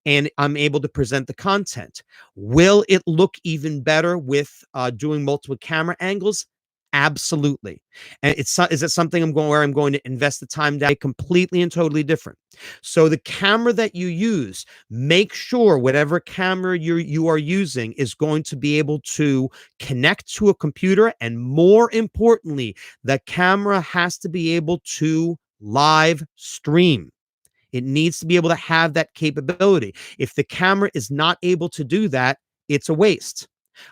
and I'm able to present the content. Will it look even better with doing multiple camera angles? Absolutely. And is it something I'm going to invest the time down? Completely and totally different. So the camera that you use, make sure whatever camera you are using is going to be able to connect to a computer, and more importantly, the camera has to be able to live stream. It needs to be able to have that capability. If the camera is not able to do that, it's a waste.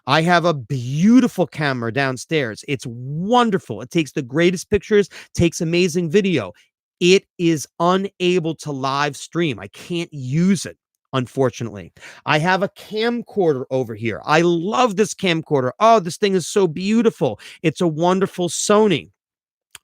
I have a beautiful camera downstairs. It's wonderful. It takes the greatest pictures, takes amazing video. It is unable to live stream. I can't use it, unfortunately. I have a camcorder over here. I love this camcorder. Oh, this thing is so beautiful. It's a wonderful Sony.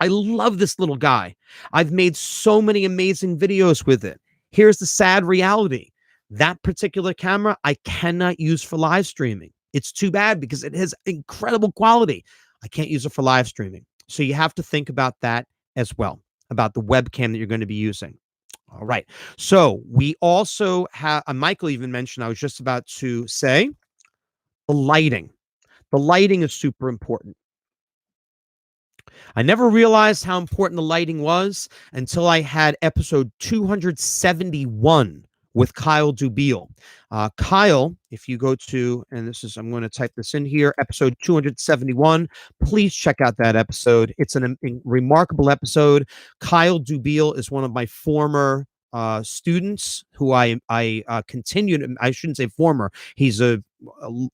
I love this little guy. I've made so many amazing videos with it. Here's the sad reality. That particular camera I cannot use for live streaming. It's too bad because it has incredible quality. I can't use it for live streaming. So you have to think about that as well, about the webcam that you're going to be using. All right. So we also have, Michael even mentioned, I was just about to say, the lighting. The lighting is super important. I never realized how important the lighting was until I had episode 271 with Kyle Dubiel. Kyle, if you go to, and I'm going to type this in here, episode 271, please check out that episode. It's a remarkable episode. Kyle Dubiel is one of my former students who I continued. I shouldn't say former. He's a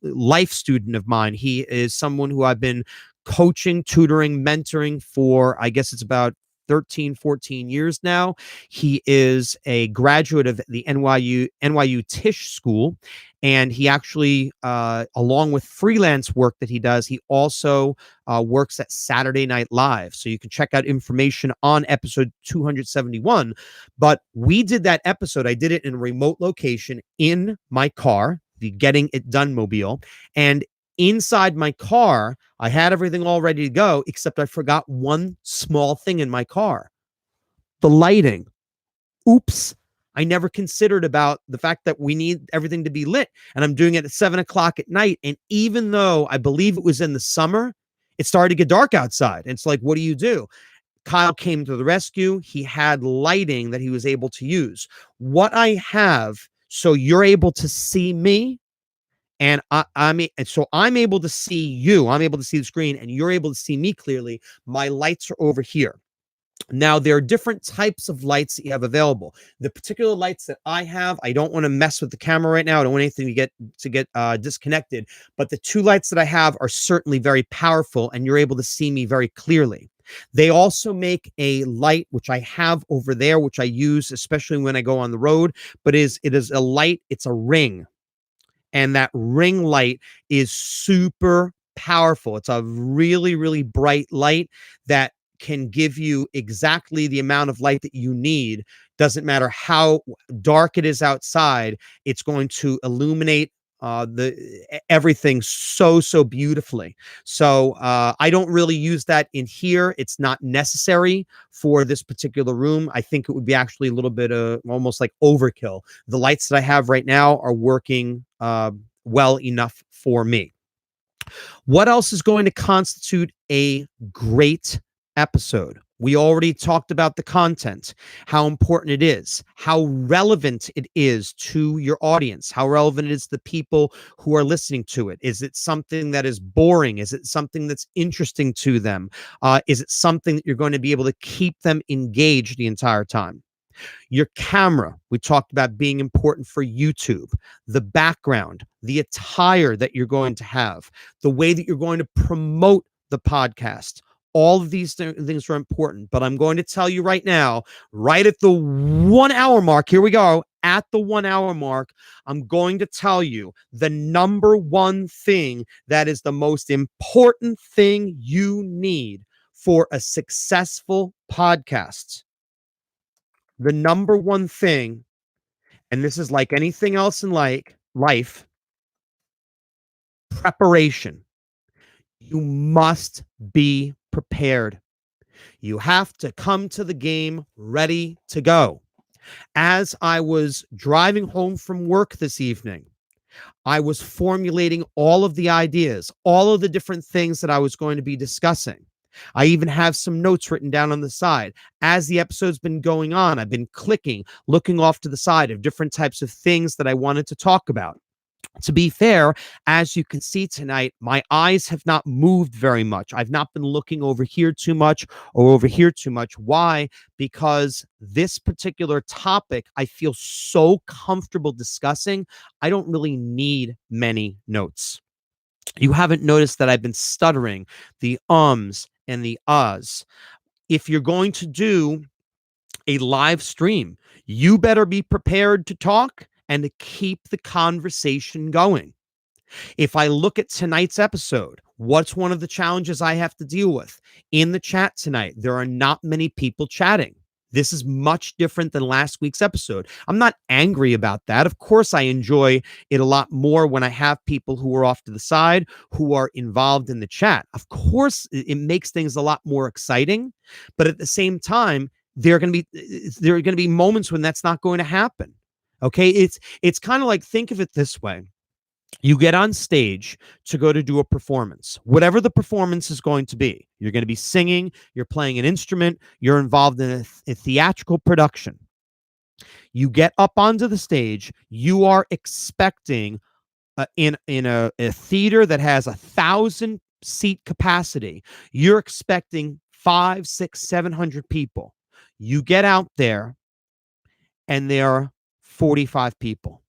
life student of mine. He is someone who I've been coaching, tutoring, mentoring for, I guess it's about 13, 14 years now. He is a graduate of the NYU Tisch School. And he actually, along with freelance work that he does, he also works at Saturday Night Live. So you can check out information on episode 271. But we did that episode. I did it in a remote location in my car, the Getting It Done mobile. And inside my car, I had everything all ready to go, except I forgot one small thing in my car: the lighting. Oops. I never considered about the fact that we need everything to be lit. And I'm doing it at 7 o'clock at night. And even though I believe it was in the summer, it started to get dark outside. And it's like, what do you do? Kyle came to the rescue. He had lighting that he was able to use. What I have, so you're able to see me, and I'm able to see you. I'm able to see the screen, and you're able to see me clearly. My lights are over here. Now, there are different types of lights that you have available. The particular lights that I have, I don't want to mess with the camera right now. I don't want anything to get disconnected. But the two lights that I have are certainly very powerful, and you're able to see me very clearly. They also make a light, which I have over there, which I use especially when I go on the road. But it is a light. It's a ring. And that ring light is super powerful. It's a really, really bright light that can give you exactly the amount of light that you need. Doesn't matter how dark it is outside, it's going to illuminate everything so beautifully. So I don't really use that in here. It's not necessary for this particular room. I think it would be actually a little bit almost like overkill. The lights that I have right now are working well enough for me. What else is going to constitute a great episode? We already talked about the content, how important it is, how relevant it is to your audience, how relevant it is to the people who are listening to it. Is it something that is boring? Is it something that's interesting to them? Is it something that you're going to be able to keep them engaged the entire time? Your camera, we talked about being important for YouTube, the background, the attire that you're going to have, the way that you're going to promote the podcast. All of these things are important, but I'm going to tell you right now, right at the 1 hour mark, here we go, at the 1 hour mark, I'm going to tell you the number one thing that is the most important thing you need for a successful podcast. The number one thing, and this is like anything else in life, preparation. You must be prepared. You have to come to the game ready to go. As I was driving home from work this evening, I was formulating all of the ideas, all of the different things that I was going to be discussing. I even have some notes written down on the side. As the episode's been going on, I've been clicking, looking off to the side of different types of things that I wanted to talk about. To be fair, as you can see tonight, my eyes have not moved very much. I've not been looking over here too much or over here too much. Why? Because this particular topic I feel so comfortable discussing, I don't really need many notes. You haven't noticed that I've been stuttering the ums and the uhs. If you're going to do a live stream, you better be prepared to talk and to keep the conversation going. If I look at tonight's episode, what's one of the challenges I have to deal with? In the chat tonight, there are not many people chatting. This is much different than last week's episode. I'm not angry about that. Of course, I enjoy it a lot more when I have people who are off to the side, who are involved in the chat. Of course, it makes things a lot more exciting, but at the same time, there are going to be moments when that's not going to happen. Okay, it's kind of like, think of it this way. You get on stage to go to do a performance, whatever the performance is going to be. You're going to be singing, you're playing an instrument, you're involved in a theatrical production. You get up onto the stage, you are expecting in a theater that has 1,000 seat capacity, you're expecting 500, 600, 700 people. You get out there and there are 45 people.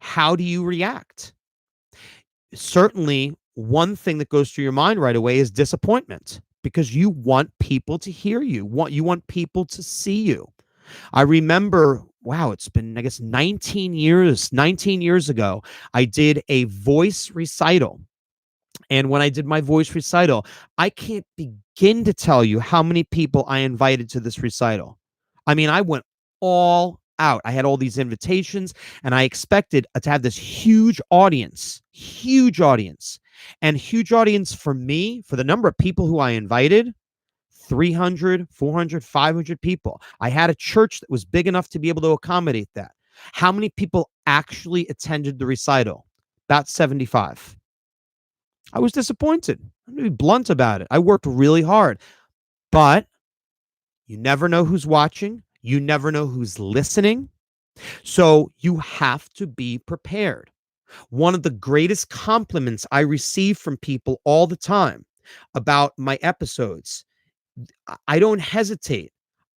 How do you react? Certainly, one thing that goes through your mind right away is disappointment, because you want people to hear you. You want people to see you. I remember, wow, it's been, I guess, 19 years ago, I did a voice recital. And when I did my voice recital, I can't begin to tell you how many people I invited to this recital. I mean, I went all out. I had all these invitations, and I expected to have this huge audience. And huge audience for me, for the number of people who I invited, 300, 400, 500 people. I had a church that was big enough to be able to accommodate that. How many people actually attended the recital? About 75. I was disappointed. I'm going to be blunt about it. I worked really hard, but you never know who's watching. You never know who's listening. So you have to be prepared. One of the greatest compliments I receive from people all the time about my episodes, I don't hesitate.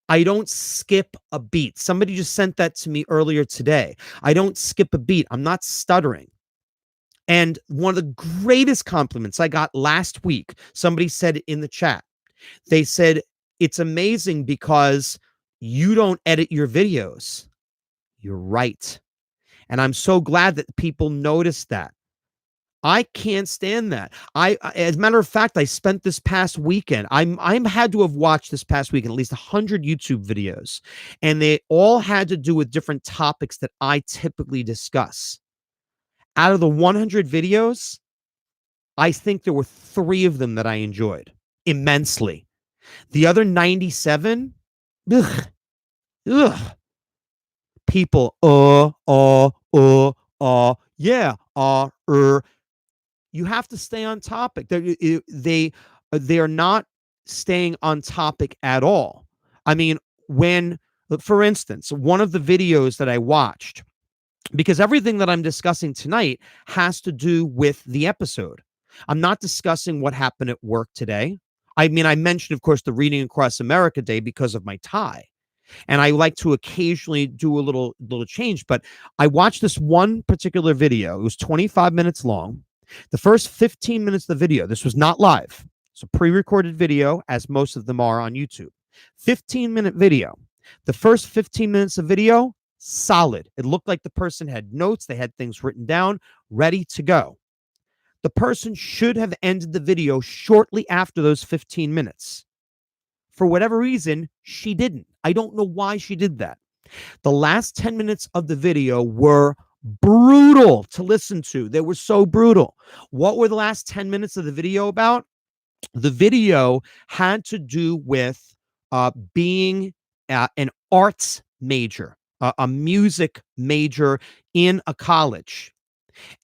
I don't skip a beat. Somebody just sent that to me earlier today. I don't skip a beat. I'm not stuttering. And one of the greatest compliments I got last week, somebody said in the chat, they said, it's amazing because you don't edit your videos. You're right. And I'm so glad that people noticed that. I can't stand that. As a matter of fact, I spent this past weekend, I'm had to have watched this past weekend at least 100 YouTube videos, and they all had to do with different topics that I typically discuss. Out of the 100 videos, I think there were 3 of them that I enjoyed immensely. The other 97, ugh, people, yeah, you have to stay on topic. They are not staying on topic at all. I mean, for instance, one of the videos that I watched, because everything that I'm discussing tonight has to do with the episode. I'm not discussing what happened at work today. I mean, I mentioned, of course, the Reading Across America Day because of my tie. And I like to occasionally do a little change, but I watched this one particular video. It was 25 minutes long. The first 15 minutes of the video, this was not live. It's a pre-recorded video, as most of them are on YouTube. 15-minute video. The first 15 minutes of video, solid. It looked like the person had notes. They had things written down, ready to go. The person should have ended the video shortly after those 15 minutes. For whatever reason, she didn't. I don't know why she did that. The last 10 minutes of the video were brutal to listen to. They were so brutal. What were the last 10 minutes of the video about? The video had to do with being an arts major. a music major in a college.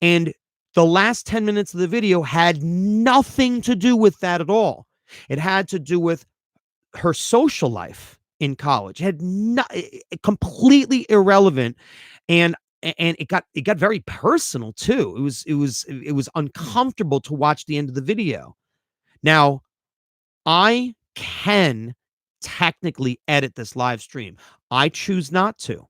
And the last 10 minutes of the video had nothing to do with that at all. It had to do with her social life in college. It had not completely irrelevant, and it got very personal too. It was uncomfortable to watch the end of the video. Now, I can technically edit this live stream. I choose not to.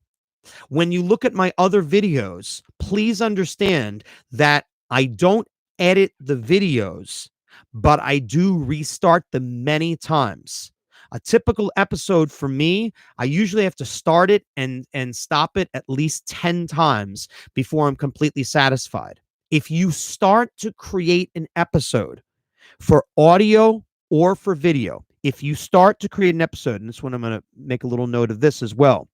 When you look at my other videos, please understand that I don't edit the videos, but I do restart them many times. A typical episode for me, I usually have to start it and stop it at least 10 times before I'm completely satisfied. If you start to create an episode for audio or for video, if you start to create an episode, and this one I'm going to make a little note of this as well.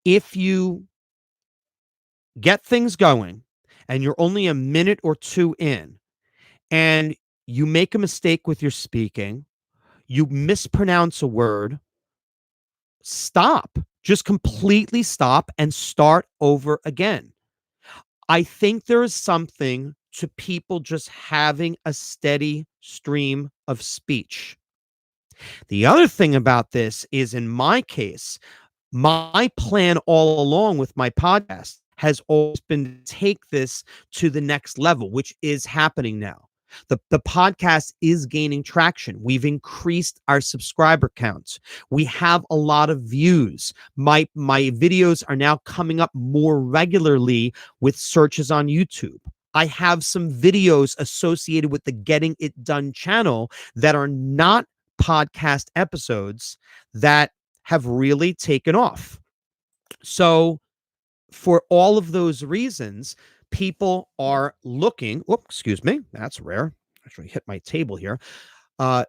If you get things going and you're only a minute or two in and you make a mistake with your speaking, you mispronounce a word, stop. Just completely stop and start over again. I think there is something to people just having a steady stream of speech. The other thing about this is, in my case, my plan all along with my podcast has always been to take this to the next level, which is happening now. The podcast is gaining traction. We've increased our subscriber counts. We have a lot of views. My videos are now coming up more regularly with searches on YouTube. I have some videos associated with the Getting It Done channel that are not podcast episodes that have really taken off. So for all of those reasons, people are looking. Excuse me. That's rare. Actually hit my table here. Uh,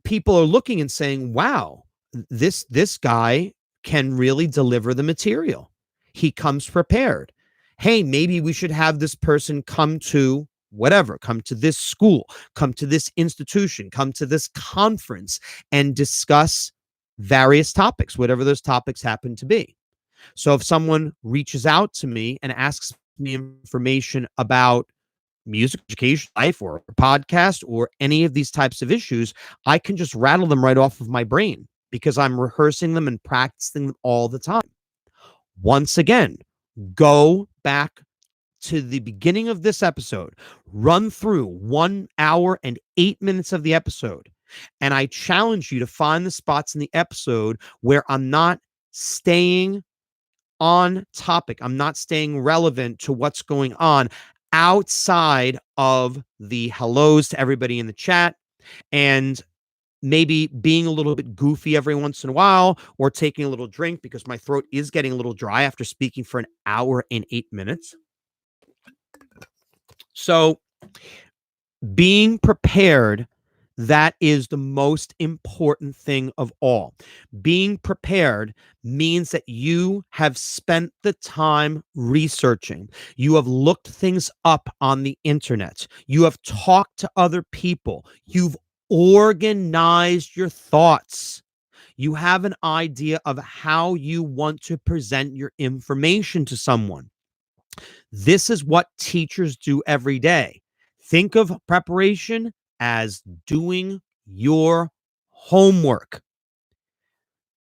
People are looking and saying, wow, this guy can really deliver the material. He comes prepared. Hey, maybe we should have this person come to whatever, come to this school, come to this institution, come to this conference and discuss various topics, whatever those topics happen to be. So if someone reaches out to me and asks me information about music education, life, or a podcast, or any of these types of issues, I can just rattle them right off of my brain because I'm rehearsing them and practicing them all the time. Once again, go back to the beginning of this episode, run through 1 hour and 8 minutes of the episode, and I challenge you to find the spots in the episode where I'm not staying on topic. I'm not staying relevant to what's going on outside of the hellos to everybody in the chat and maybe being a little bit goofy every once in a while or taking a little drink because my throat is getting a little dry after speaking for 1 hour and 8 minutes. So being prepared, that is the most important thing of all. Being prepared means that you have spent the time researching. You have looked things up on the internet. You have talked to other people. You've organized your thoughts. You have an idea of how you want to present your information to someone. This is what teachers do every day. Think of preparation as doing your homework.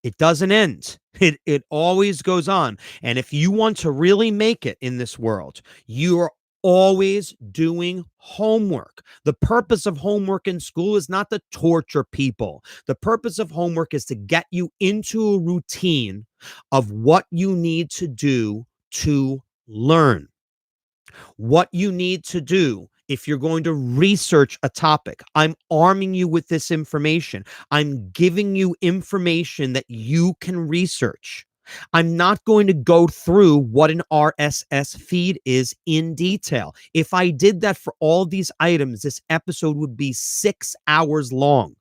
It doesn't end. It always goes on. And if you want to really make it in this world, you're always doing homework. The purpose of homework in school is not to torture people. The purpose of homework is to get you into a routine of what you need to do to learn. What you need to do if you're going to research a topic. I'm arming you with this information. I'm giving you information that you can research. I'm not going to go through what an RSS feed is in detail. If I did that for all these items, this episode would be 6 hours long.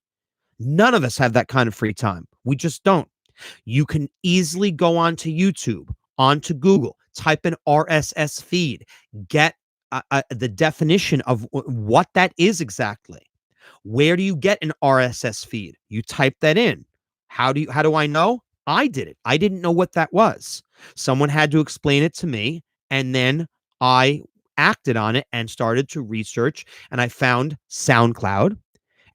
None of us have that kind of free time. We just don't. You can easily go onto YouTube, onto Google, type in RSS feed, get the definition of what that is exactly. Where do you get an RSS feed? You type that in. How do I know? I did it. I didn't know what that was. Someone had to explain it to me, and then I acted on it and started to research, and I found SoundCloud,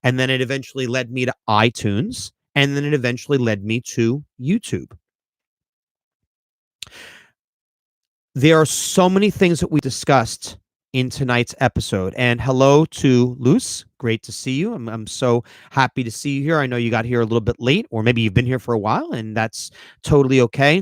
and then it eventually led me to iTunes, and then it eventually led me to YouTube. There are so many things that we discussed in tonight's episode. And hello to Luce. Great to see you. I'm so happy to see you here. I know you got here a little bit late, or maybe you've been here for a while, and that's totally okay.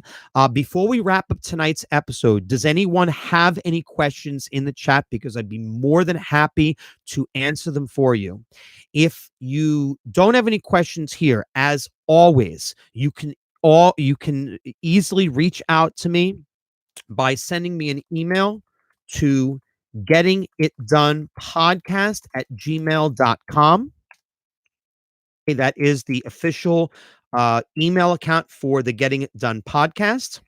Before we wrap up tonight's episode, does anyone have any questions in the chat? Because I'd be more than happy to answer them for you. If you don't have any questions here, as always, you can easily reach out to me by sending me an email to gettingitdonepodcast@gmail.com. Okay, that is the official email account for the Getting It Done podcast.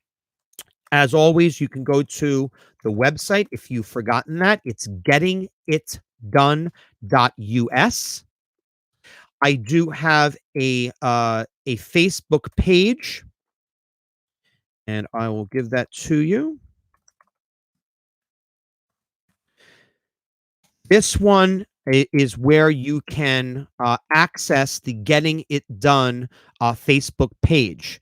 As always, you can go to the website if you've forgotten that. It's gettingitdone.us. I do have a Facebook page, and I will give that to you. This one is where you can access the Getting It Done Facebook page.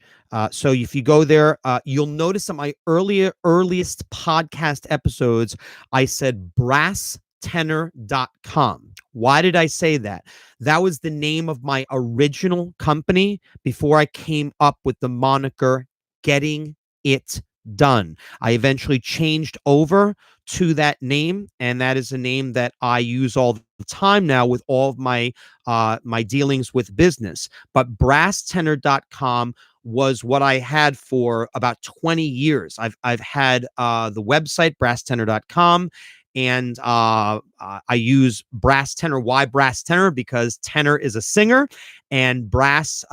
So if you go there, you'll notice on my earliest podcast episodes, I said brasstenor.com. Why did I say that? That was the name of my original company before I came up with the moniker Getting It Done. I eventually changed over to that name, and that is a name that I use all the time now with all of my my dealings with business. But brasstenor.com was what I had for about 20 years. I've had the website brasstenor.com, and I use brass tenor. Why brass tenor? Because tenor is a singer, and brass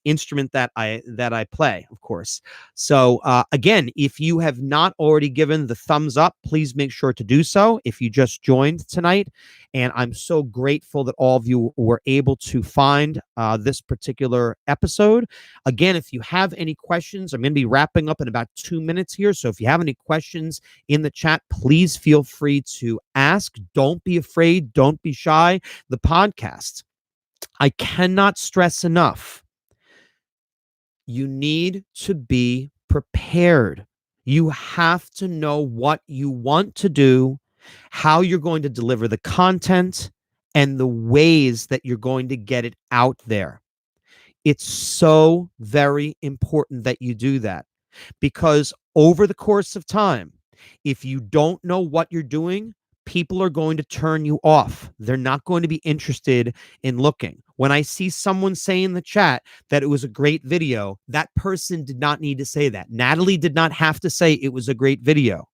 instrument that I play, of course. So again, if you have not already given the thumbs up, please make sure to do so if you just joined tonight. And I'm so grateful that all of you were able to find this particular episode. Again, if you have any questions, I'm going to be wrapping up in about 2 minutes here. So if you have any questions in the chat, please feel free to ask. Don't be afraid. Don't be shy. The podcast, I cannot stress enough, you need to be prepared. You have to know what you want to do, how you're going to deliver the content, and the ways that you're going to get it out there. It's so very important that you do that, because over the course of time, if you don't know what you're doing, people are going to turn you off. They're not going to be interested in looking. When I see someone say in the chat that it was a great video, that person did not need to say that. Natalie did not have to say it was a great video.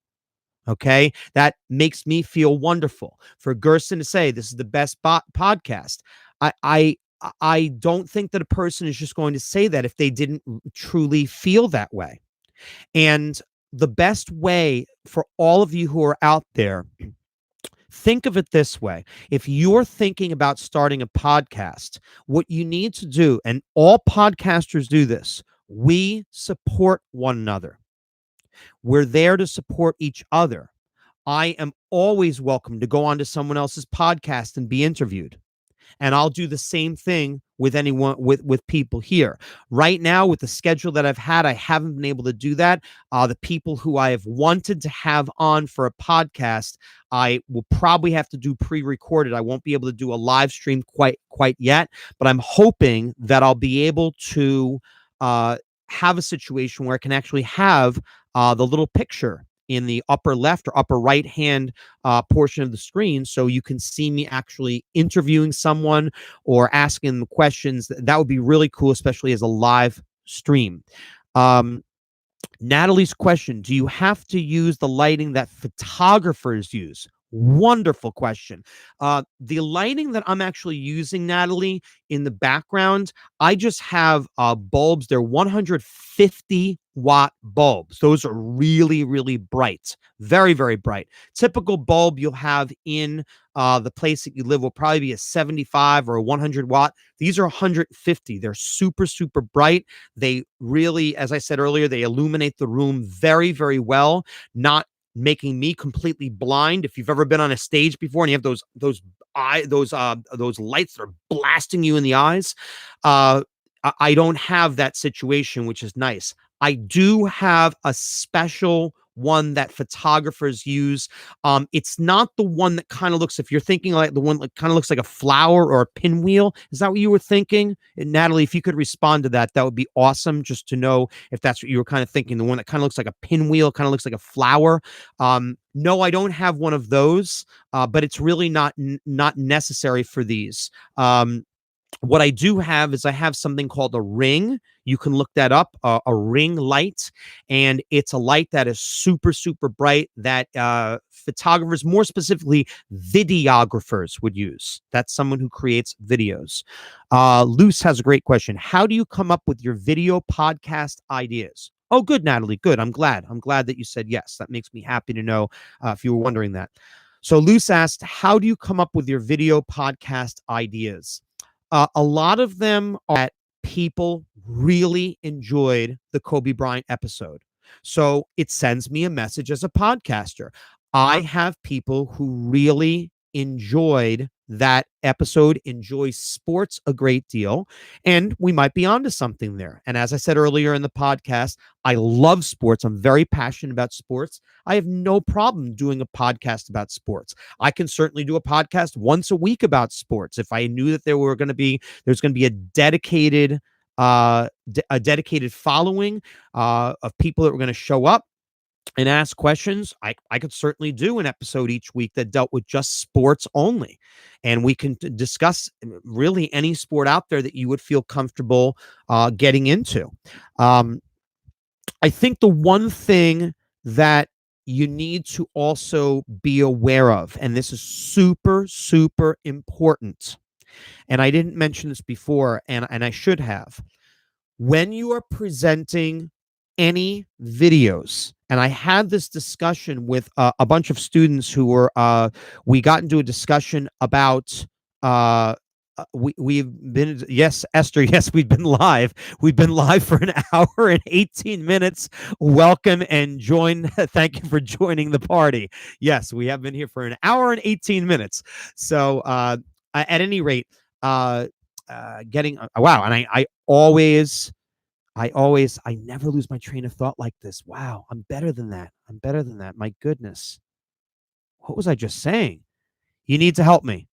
Okay, that makes me feel wonderful. For Gerson to say this is the best podcast, I don't think that a person is just going to say that if they didn't truly feel that way. And the best way for all of you who are out there, think of it this way. If you're thinking about starting a podcast, what you need to do, and all podcasters do this, we support one another. We're there to support each other. I am always welcome to go onto someone else's podcast and be interviewed. And I'll do the same thing with anyone, with people here. Right now, with the schedule that I've had, I haven't been able to do that. The people who I have wanted to have on for a podcast, I will probably have to do pre-recorded. I won't be able to do a live stream quite yet, but I'm hoping that I'll be able to have a situation where I can actually have the little picture in the upper left or upper right hand portion of the screen, so you can see me actually interviewing someone or asking them questions. That would be really cool, especially as a live stream. Natalie's question: do you have to use the lighting that photographers use? Wonderful question. The lighting that I'm actually using, Natalie, in the background, I just have bulbs. They're 150-watt bulbs. Those are really, really bright. Very, very bright. Typical bulb you'll have in the place that you live will probably be a 75 or a 100-watt. These are 150. They're super, super bright. They really, as I said earlier, they illuminate the room very, very well, not making me completely blind. If you've ever been on a stage before and you have those lights that are blasting you in the eyes, I don't have that situation, which is nice. I do have a special one that photographers use. It's not the one that kind of looks, if you're thinking like the one that kind of looks like a flower or a pinwheel. Is that what you were thinking? And Natalie, if you could respond to that, that would be awesome, just to know if that's what you were kind of thinking. The one that kind of looks like a pinwheel, kind of looks like a flower. No, I don't have one of those, but it's really not necessary for these. What I do have is I have something called a ring. You can look that up, a ring light, and it's a light that is super, super bright that photographers, more specifically videographers, would use. That's someone who creates videos. Luce has a great question. How do you come up with your video podcast ideas? Oh, good, Natalie. Good. I'm glad. I'm glad that you said yes. That makes me happy to know if you were wondering that. So Luce asked, how do you come up with your video podcast ideas? A lot of them are that people really enjoyed the Kobe Bryant episode. So it sends me a message as a podcaster. I have people who really enjoyed that episode, enjoy sports a great deal, and we might be onto something there. And as I said earlier in the podcast, I love sports. I'm very passionate about sports. I have no problem doing a podcast about sports. I can certainly do a podcast once a week about sports if I knew that there's going to be a dedicated dedicated following of people that were going to show up and ask questions. I could certainly do an episode each week that dealt with just sports only, and we can discuss really any sport out there that you would feel comfortable getting into. I think the one thing that you need to also be aware of, and this is super, super important, and I didn't mention this before, and I should have, when you are presenting any videos, and I had this discussion with a bunch of students who were, we got into a discussion about, we've been, yes, Esther, yes, we've been live. We've been live for an hour and 18 minutes. Welcome and join. Thank you for joining the party. Yes, we have been here for an hour and 18 minutes. So at any rate, getting, wow. And I never lose my train of thought like this. Wow, I'm better than that. I'm better than that. My goodness. What was I just saying? You need to help me.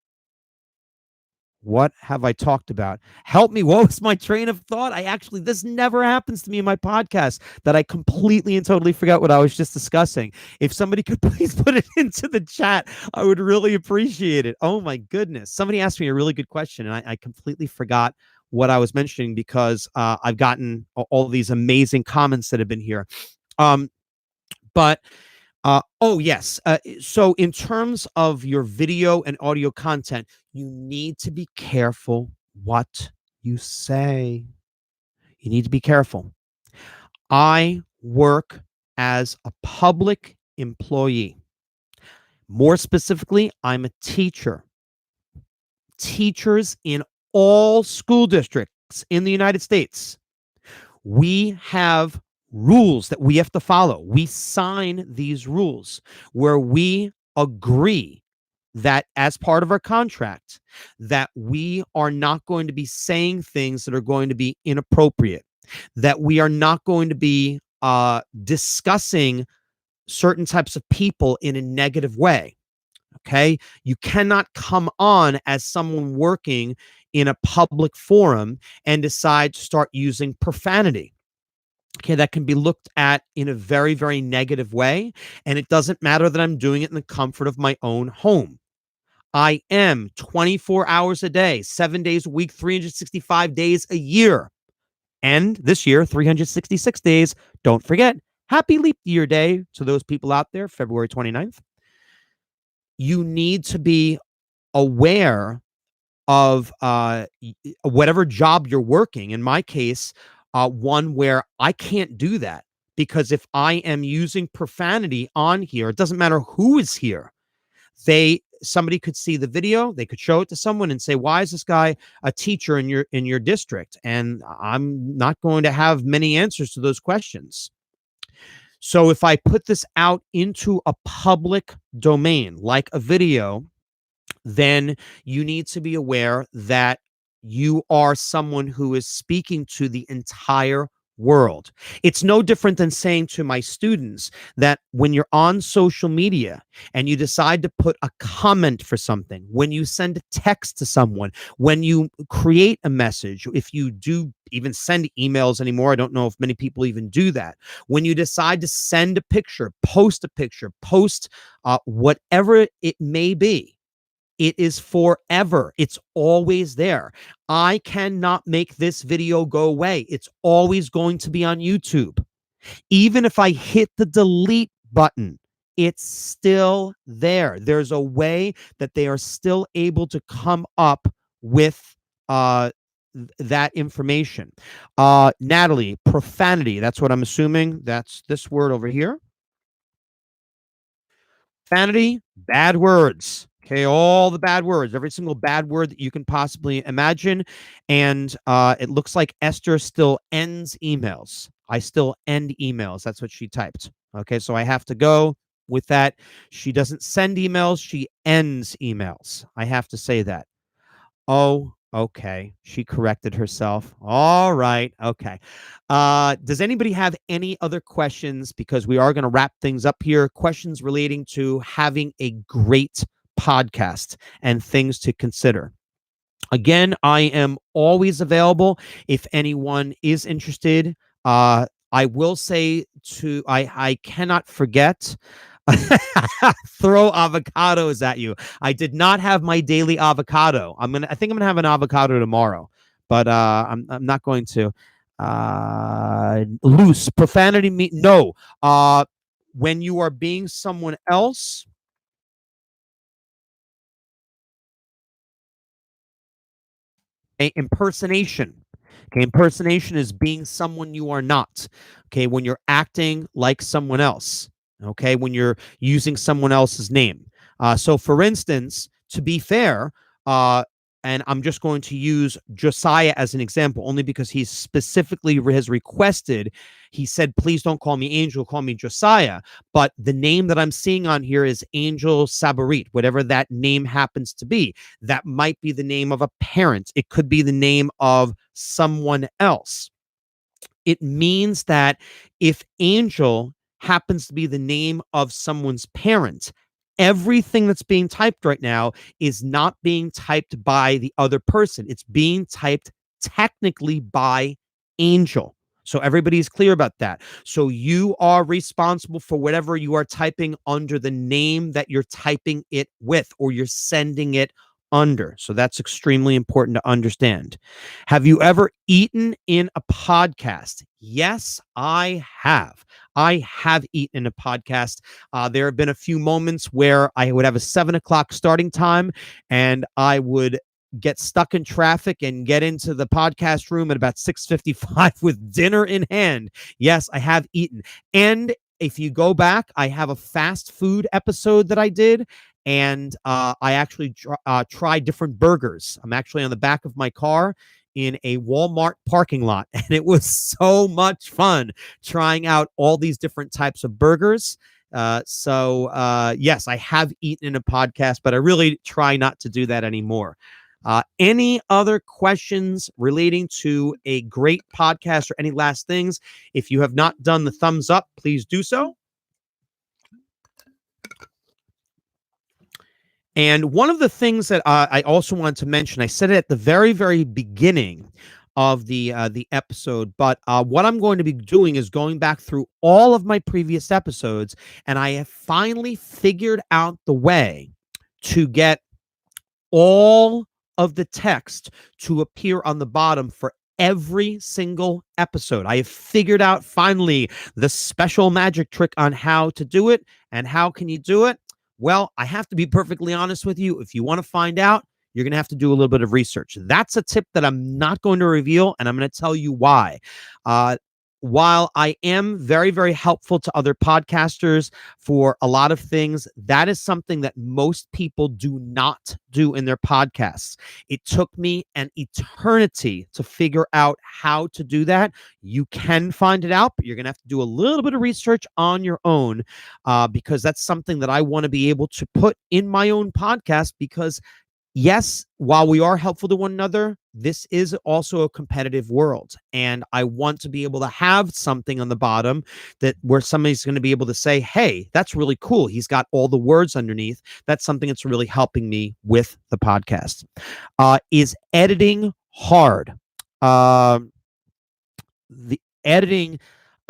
What have I talked about? Help me. What was my train of thought? This never happens to me in my podcast, that I completely and totally forgot what I was just discussing. If somebody could please put it into the chat, I would really appreciate it. Oh my goodness. Somebody asked me a really good question, and I completely forgot what I was mentioning because I've gotten all these amazing comments that have been here. But oh, yes. So in terms of your video and audio content, you need to be careful what you say. You need to be careful. I work as a public employee. More specifically, I'm a teacher. Teachers in all school districts in the United States, we have rules that we have to follow. We sign these rules where we agree that, as part of our contract, that we are not going to be saying things that are going to be inappropriate, that we are not going to be discussing certain types of people in a negative way. Okay. You cannot come on as someone working in a public forum and decide to start using profanity. Okay, that can be looked at in a very, very negative way. And it doesn't matter that I'm doing it in the comfort of my own home. I am 24 hours a day, 7 days a week, 365 days a year. And this year, 366 days. Don't forget, happy leap year day to those people out there, February 29th. you need to be aware of whatever job you're working. In my case, one where I can't do that, because if I am using profanity on here, it doesn't matter who is here. Somebody could see the video, they could show it to someone and say, why is this guy a teacher in your district? And I'm not going to have many answers to those questions. So if I put this out into a public domain, like a video, then you need to be aware that you are someone who is speaking to the entire world. It's no different than saying to my students that when you're on social media and you decide to put a comment for something, when you send a text to someone, when you create a message, if you do even send emails anymore, I don't know if many people even do that. When you decide to send a picture, post whatever it may be, it is forever. It's always there. I cannot make this video go away. It's always going to be on YouTube. Even if I hit the delete button, it's still there. There's a way that they are still able to come up with that information. Natalie, profanity. That's what I'm assuming. That's this word over here. Profanity, bad words. Okay, all the bad words, every single bad word that you can possibly imagine. And it looks like Esther still ends emails. I still end emails. That's what she typed. Okay, so I have to go with that. She doesn't send emails, she ends emails. I have to say that. Oh, okay. She corrected herself. All right. Okay. Does anybody have any other questions? Because we are going to wrap things up here. Questions relating to having a great podcast and things to consider. Again, I am always available if anyone is interested. I will say I cannot forget throw avocados at you. I did not have my daily avocado. I think I'm gonna have an avocado tomorrow, but I'm not going to. Loose profanity. No. When you are being someone else. Okay, impersonation. Okay, impersonation is being someone you are not. Okay, when you're acting like someone else. Okay, when you're using someone else's name. So, for instance, to be fair, and I'm just going to use Josiah as an example, only because he specifically has requested. He said, "Please don't call me Angel, call me Josiah." But the name that I'm seeing on here is Angel Sabarit, whatever that name happens to be. That might be the name of a parent. It could be the name of someone else. It means that if Angel happens to be the name of someone's parent, everything that's being typed right now is not being typed by the other person. It's being typed technically by Angel. So everybody's clear about that. So you are responsible for whatever you are typing under the name that you're typing it with, or you're sending it under. So that's extremely important to understand. Have you ever eaten in a podcast? Yes, I have. I have eaten in a podcast. There have been a few moments where I would have a 7 o'clock starting time and I would get stuck in traffic and get into the podcast room at about 6:55 with dinner in hand. Yes, I have eaten. And if you go back, I have a fast food episode that I did, and I actually tried different burgers. I'm actually on the back of my car in a Walmart parking lot, and it was so much fun trying out all these different types of burgers. Yes, I have eaten in a podcast, but I really try not to do that anymore. Any other questions relating to a great podcast or any last things? If you have not done the thumbs up, please do so. And one of the things that I also wanted to mention, I said it at the very, very beginning of the episode, but what I'm going to be doing is going back through all of my previous episodes, and I have finally figured out the way to get all of the text to appear on the bottom for every single episode. I have figured out finally the special magic trick on how to do it. And how can you do it? Well, I have to be perfectly honest with you. If you want to find out, you're going to have to do a little bit of research. That's a tip that I'm not going to reveal, and I'm going to tell you why. Uh, while I am very, very helpful to other podcasters for a lot of things, that is something that most people do not do in their podcasts. It took me an eternity to figure out how to do that. You can find it out, but you're going to have to do a little bit of research on your own, because that's something that I want to be able to put in my own podcast. Because yes, while we are helpful to one another, this is also a competitive world. And I want to be able to have something on the bottom that where somebody's going to be able to say, hey, that's really cool. He's got all the words underneath. That's something that's really helping me with the podcast. Is editing hard? The editing,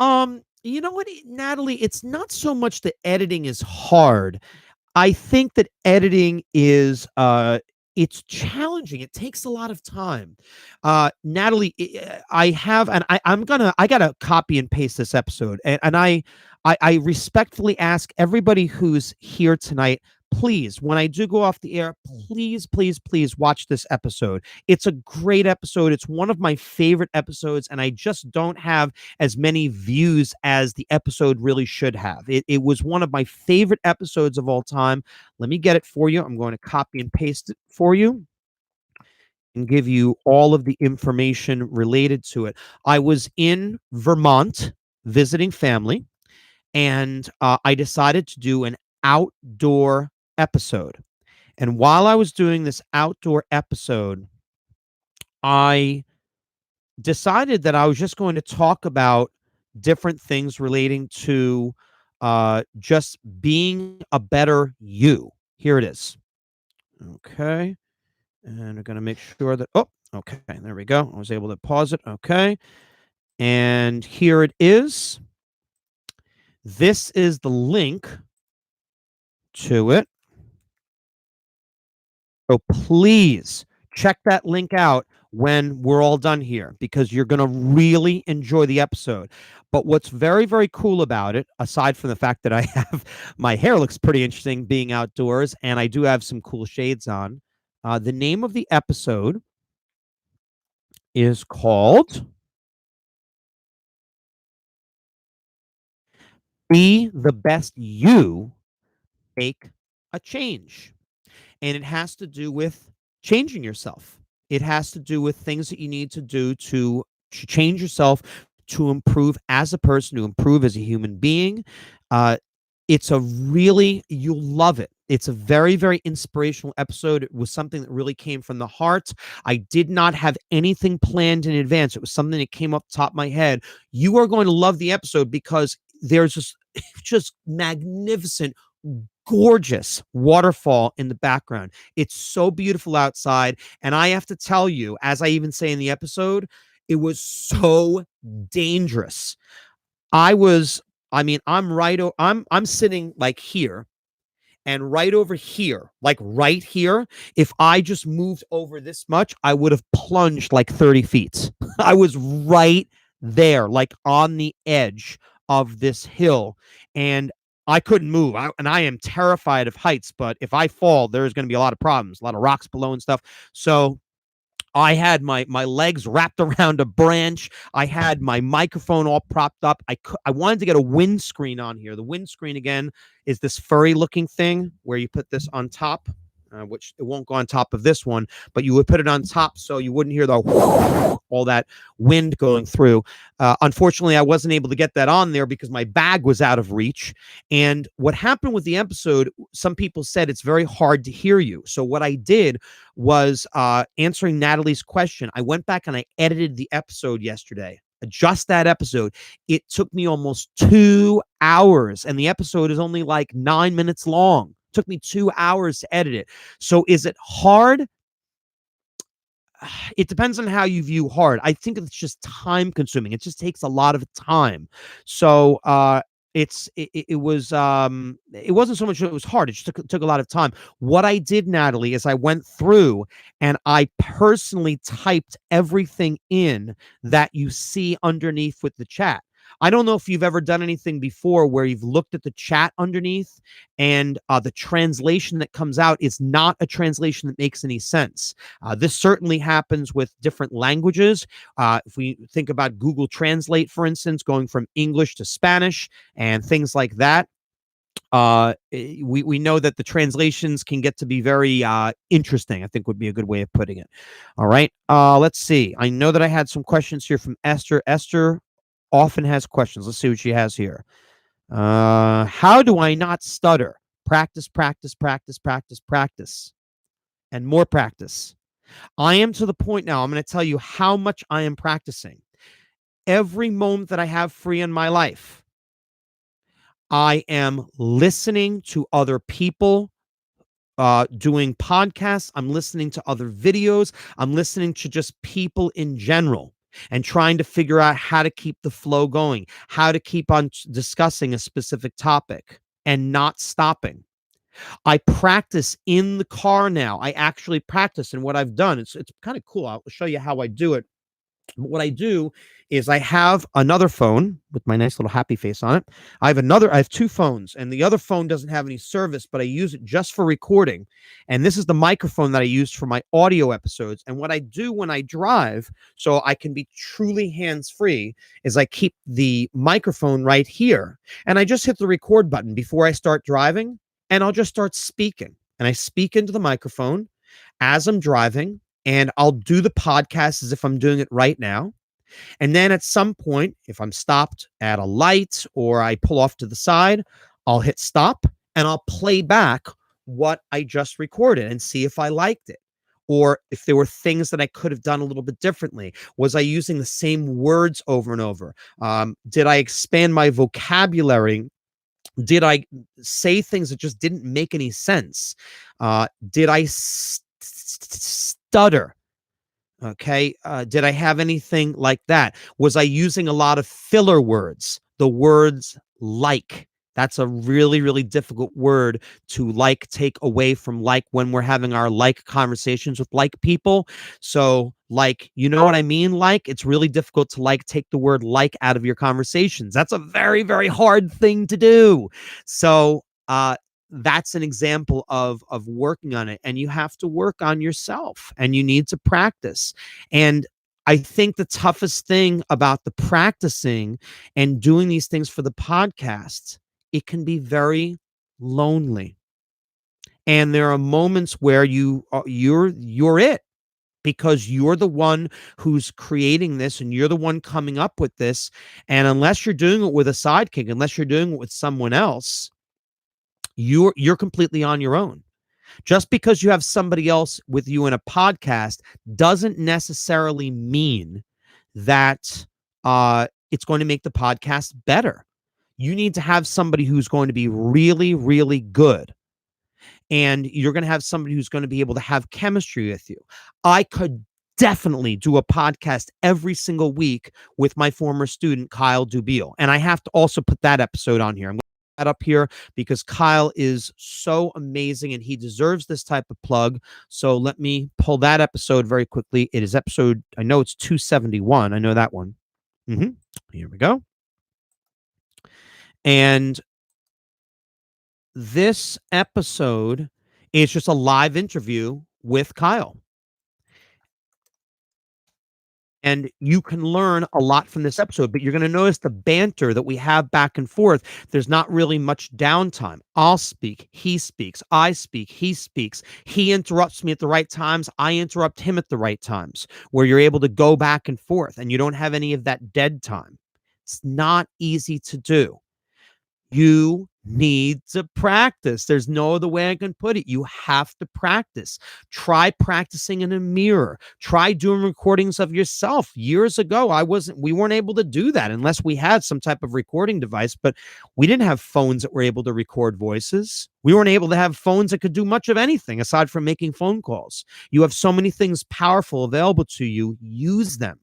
you know what, Natalie, it's not so much that editing is hard. I think that editing is it's challenging. It takes a lot of time. Natalie, I have, and I gotta copy and paste this episode, and I respectfully ask everybody who's here tonight, please, when I do go off the air, please, please, please watch this episode. It's a great episode. It's one of my favorite episodes, and I just don't have as many views as the episode really should have. It was one of my favorite episodes of all time. Let me get it for you. I'm going to copy and paste it for you and give you all of the information related to it. I was in Vermont visiting family, and I decided to do an outdoor episode. And while I was doing this outdoor episode, I decided that I was just going to talk about different things relating to just being a better you. Here it is. Okay. And we're going to make sure that, oh, okay. There we go. I was able to pause it. Okay. And here it is. This is the link to it. So please check that link out when we're all done here, because you're going to really enjoy the episode. But what's very, very cool about it, aside from the fact that I have my hair looks pretty interesting being outdoors and I do have some cool shades on, the name of the episode is called Be the Best You, Make a Change. And it has to do with changing yourself. It has to do with things that you need to do to change yourself, to improve as a person, to improve as a human being. Uh, it's a really, you'll love it. It's a very, very inspirational episode. It was something that really came from the heart. I did not have anything planned in advance. It was something that came up the top of my head. You are going to love the episode because there's just magnificent, gorgeous waterfall in the background. It's so beautiful outside. And I have to tell you, as I even say in the episode, it was so dangerous. I'm sitting like here, and right over here, like right here, if I just moved over this much, I would have plunged like 30 feet. I was right there, like on the edge of this hill, and I couldn't move. And I am terrified of heights, but if I fall, there's going to be a lot of problems, a lot of rocks below and stuff. So I had my legs wrapped around a branch. I had my microphone all propped up. I wanted to get a windscreen on here. The windscreen, again, is this furry looking thing where you put this on top, which it won't go on top of this one, but you would put it on top so you wouldn't hear the all that wind going through. Unfortunately, I wasn't able to get that on there because my bag was out of reach. And what happened with the episode, some people said it's very hard to hear you. So what I did was, answering Natalie's question, I went back and I edited the episode yesterday. Just that episode. It took me almost 2 hours, and the episode is only like 9 minutes long. It took me 2 hours to edit it. So is it hard? It depends on how you view hard. I think it's just time consuming. It just takes a lot of time. So it wasn't so much that it was hard. It just took a lot of time. What I did, Natalie, is I went through and I personally typed everything in that you see underneath with the chat. I don't know if you've ever done anything before where you've looked at the chat underneath and the translation that comes out is not a translation that makes any sense. This certainly happens with different languages. If we think about Google Translate, for instance, going from English to Spanish and things like that, we know that the translations can get to be very interesting, I think would be a good way of putting it. All right. Let's see. I know that I had some questions here from Esther. Esther often has questions. Let's see what she has here. How do I not stutter? Practice, practice, practice, practice, practice, and more practice. I am to the point now, I'm going to tell you how much I am practicing. Every moment that I have free in my life, I am listening to other people doing podcasts. I'm listening to other videos. I'm listening to just people in general and trying to figure out how to keep the flow going, how to keep on discussing a specific topic and not stopping. I practice in the car now. I actually practice, and what I've done, it's kind of cool. I'll show you how I do it. What I do is I have another phone with my nice little happy face on it. I have two phones, and the other phone doesn't have any service, but I use it just for recording. And this is the microphone that I use for my audio episodes. And what I do when I drive, so I can be truly hands-free, is I keep the microphone right here, and I just hit the record button before I start driving, and I'll just start speaking. And I speak into the microphone as I'm driving, and I'll do the podcast as if I'm doing it right now. And then at some point, if I'm stopped at a light or I pull off to the side, I'll hit stop and I'll play back what I just recorded and see if I liked it. Or if there were things that I could have done a little bit differently. Was I using the same words over and over? Did I expand my vocabulary? Did I say things that just didn't make any sense? Did I stutter? Okay. Did I have anything like that? Was I using a lot of filler words? The words like. That's a really, really difficult word to take away from when we're having our conversations with people. So you know what I mean? It's really difficult to take the word out of your conversations. That's a very, very hard thing to do. So, that's an example of working on it, and you have to work on yourself and you need to practice. And I think the toughest thing about the practicing and doing these things for the podcast, it can be very lonely. And there are moments where you're it, because you're the one who's creating this and you're the one coming up with this. And unless you're doing it with a sidekick, unless you're doing it with someone else, you're completely on your own. Just because you have somebody else with you in a podcast doesn't necessarily mean that it's going to make the podcast better. You need to have somebody who's going to be really, really good. And you're going to have somebody who's going to be able to have chemistry with you. I could definitely do a podcast every single week with my former student, Kyle Dubiel. And I have to also put that episode on here. I'm that up here because Kyle is so amazing and he deserves this type of plug. So let me pull that episode very quickly. It is episode, I know it's 271. I know that one. Here we go. And this episode is just a live interview with Kyle. And you can learn a lot from this episode, but you're going to notice the banter that we have back and forth. There's not really much downtime. I'll speak, he speaks, I speak, he speaks. He interrupts me at the right times. I interrupt him at the right times, where you're able to go back and forth and you don't have any of that dead time. It's not easy to do. You need to practice. There's no other way I can put it. You have to practice. Try practicing in a mirror. Try doing recordings of yourself. Years ago, we weren't able to do that unless we had some type of recording device, but we didn't have phones that were able to record voices. We weren't able to have phones that could do much of anything aside from making phone calls. You have so many things powerful available to you. Use them.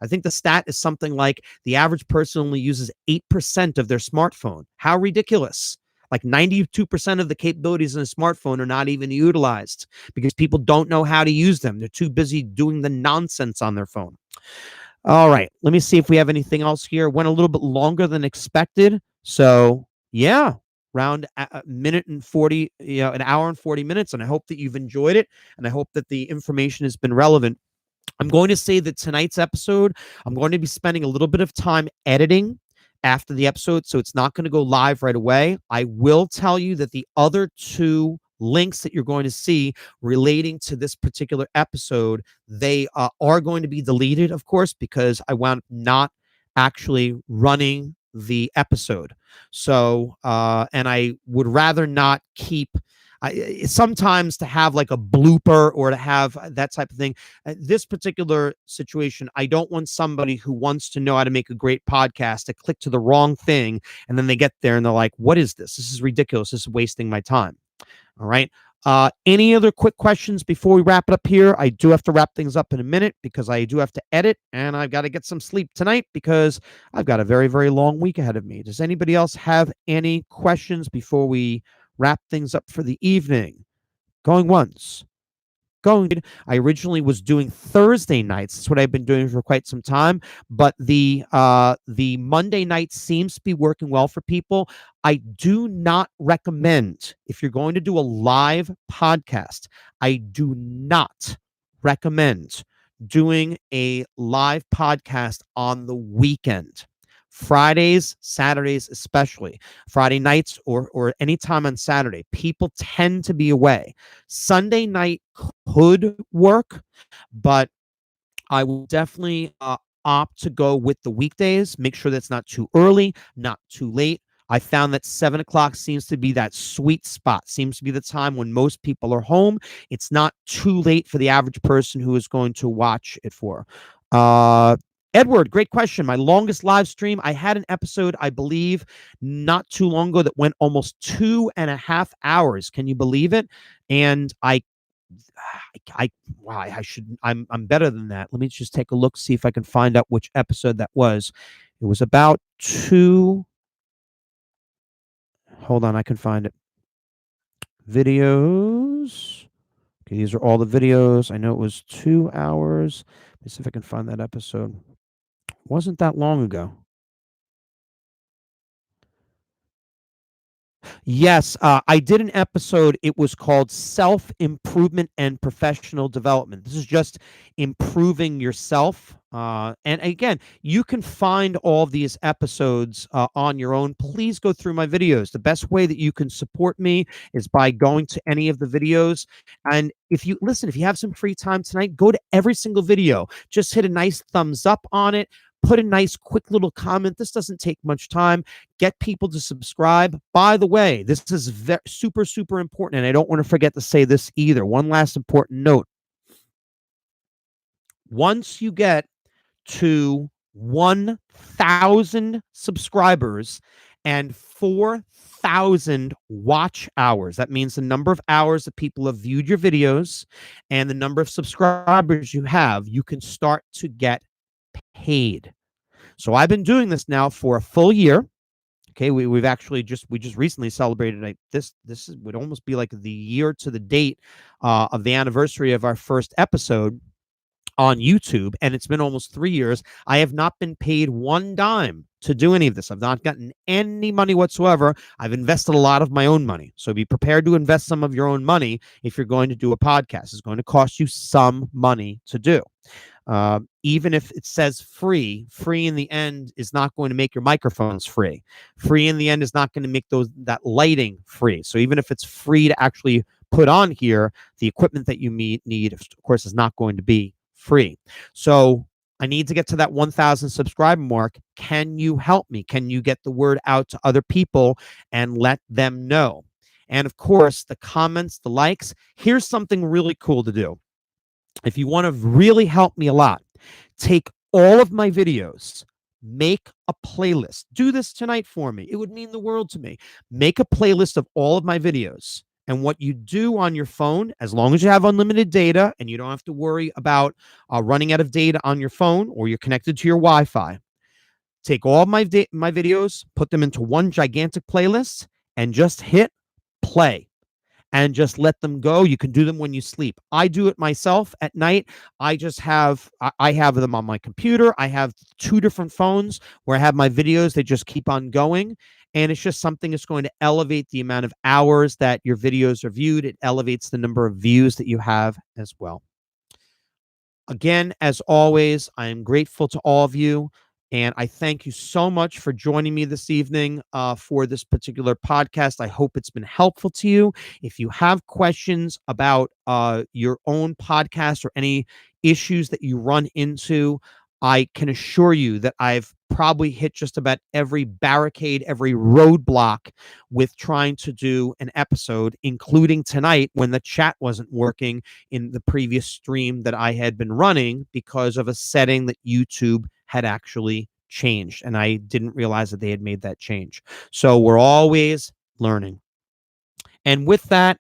I think the stat is something like the average person only uses 8% of their smartphone. How ridiculous. 92% of the capabilities in a smartphone are not even utilized because people don't know how to use them. They're too busy doing the nonsense on their phone. All right. Let me see if we have anything else here. Went a little bit longer than expected. So, yeah, around a minute and 40, an hour and 40 minutes. And I hope that you've enjoyed it. And I hope that the information has been relevant. I'm going to say that tonight's episode, I'm going to be spending a little bit of time editing after the episode, so it's not going to go live right away. I will tell you that the other two links that you're going to see relating to this particular episode, they are going to be deleted, of course, because I wound up not actually running the episode. So, and I would rather not keep sometimes to have like a blooper or to have that type of thing. This particular situation, I don't want somebody who wants to know how to make a great podcast to click to the wrong thing, and then they get there and they're like, what is this? This is ridiculous. This is wasting my time. All right. Any other quick questions before we wrap it up here? I do have to wrap things up in a minute because I do have to edit, and I've got to get some sleep tonight because I've got a very, very long week ahead of me. Does anybody else have any questions before we wrap things up for the evening? Going once. I originally was doing Thursday nights. That's what I've been doing for quite some time. But the Monday night seems to be working well for people. I do not recommend, if you're going to do a live podcast, I do not recommend doing a live podcast on the weekend. Fridays, Saturdays, especially Friday nights or anytime on Saturday, people tend to be away. Sunday night could work, but I will definitely opt to go with the weekdays. Make sure that's not too early, not too late. I found that 7 o'clock seems to be that sweet spot, seems to be the time when most people are home. It's not too late for the average person who is going to watch it for. Edward, great question. My longest live stream, I had an episode, I believe, not too long ago that went almost 2.5 hours. Can you believe it? And wow, I should, I'm better than that. Let me just take a look, see if I can find out which episode that was. It was about hold on, I can find it. Videos. Okay, these are all the videos. I know it was 2 hours. Let me see if I can find that episode. It wasn't that long ago. Yes, I did an episode. It was called Self-Improvement and Professional Development. This is just improving yourself. And again, you can find all these episodes on your own. Please go through my videos. The best way that you can support me is by going to any of the videos. And if you have some free time tonight, go to every single video. Just hit a nice thumbs up on it. Put a nice quick little comment. This doesn't take much time. Get people to subscribe. By the way, this is super, super important, and I don't want to forget to say this either. One last important note. Once you get to 1,000 subscribers and 4,000 watch hours, that means the number of hours that people have viewed your videos and the number of subscribers you have, you can start to get paid. So I've been doing this now for a full year. Okay, we just recently celebrated this would almost be like the year to the date of the anniversary of our first episode on YouTube, and it's been almost 3 years. I have not been paid one dime to do any of this. I've not gotten any money whatsoever. I've invested a lot of my own money. So be prepared to invest some of your own money if you're going to do a podcast. It's going to cost you some money to do. Even if it says free in the end is not going to make your microphones free. Free in the end is not going to make that lighting free. So even if it's free to actually put on here, the equipment that you need, of course, is not going to be free. So I need to get to that 1,000 subscriber mark. Can you help me? Can you get the word out to other people and let them know? And of course, the comments, the likes. Here's something really cool to do. If you want to really help me a lot, take all of my videos, make a playlist. Do this tonight for me. It would mean the world to me. Make a playlist of all of my videos. And what you do on your phone, as long as you have unlimited data and you don't have to worry about running out of data on your phone or you're connected to your Wi-Fi, take all of my videos, put them into one gigantic playlist, and just hit play. and just let them go. You can do them when you sleep. I do it myself at night. I have them on my computer. I have two different phones where I have my videos. They just keep on going. And it's just something that's going to elevate the amount of hours that your videos are viewed. It elevates the number of views that you have as well. Again, as always, I am grateful to all of you. And I thank you so much for joining me this evening for this particular podcast. I hope it's been helpful to you. If you have questions about your own podcast or any issues that you run into, I can assure you that I've probably hit just about every barricade, every roadblock with trying to do an episode, including tonight when the chat wasn't working in the previous stream that I had been running because of a setting that YouTube had actually changed. And I didn't realize that they had made that change. So we're always learning. And with that,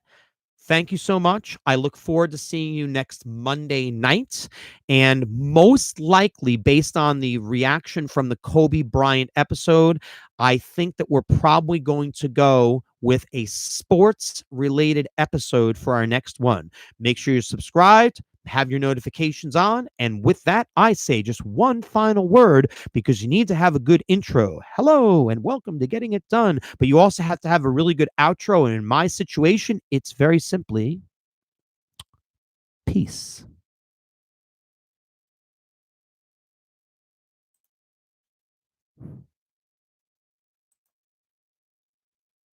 thank you so much. I look forward to seeing you next Monday night. And most likely, based on the reaction from the Kobe Bryant episode, I think that we're probably going to go with a sports related episode for our next one. Make sure you're subscribed, have your notifications on. And with that, I say just one final word because you need to have a good intro. Hello and welcome to Getting It Done. But you also have to have a really good outro. And in my situation, it's very simply peace.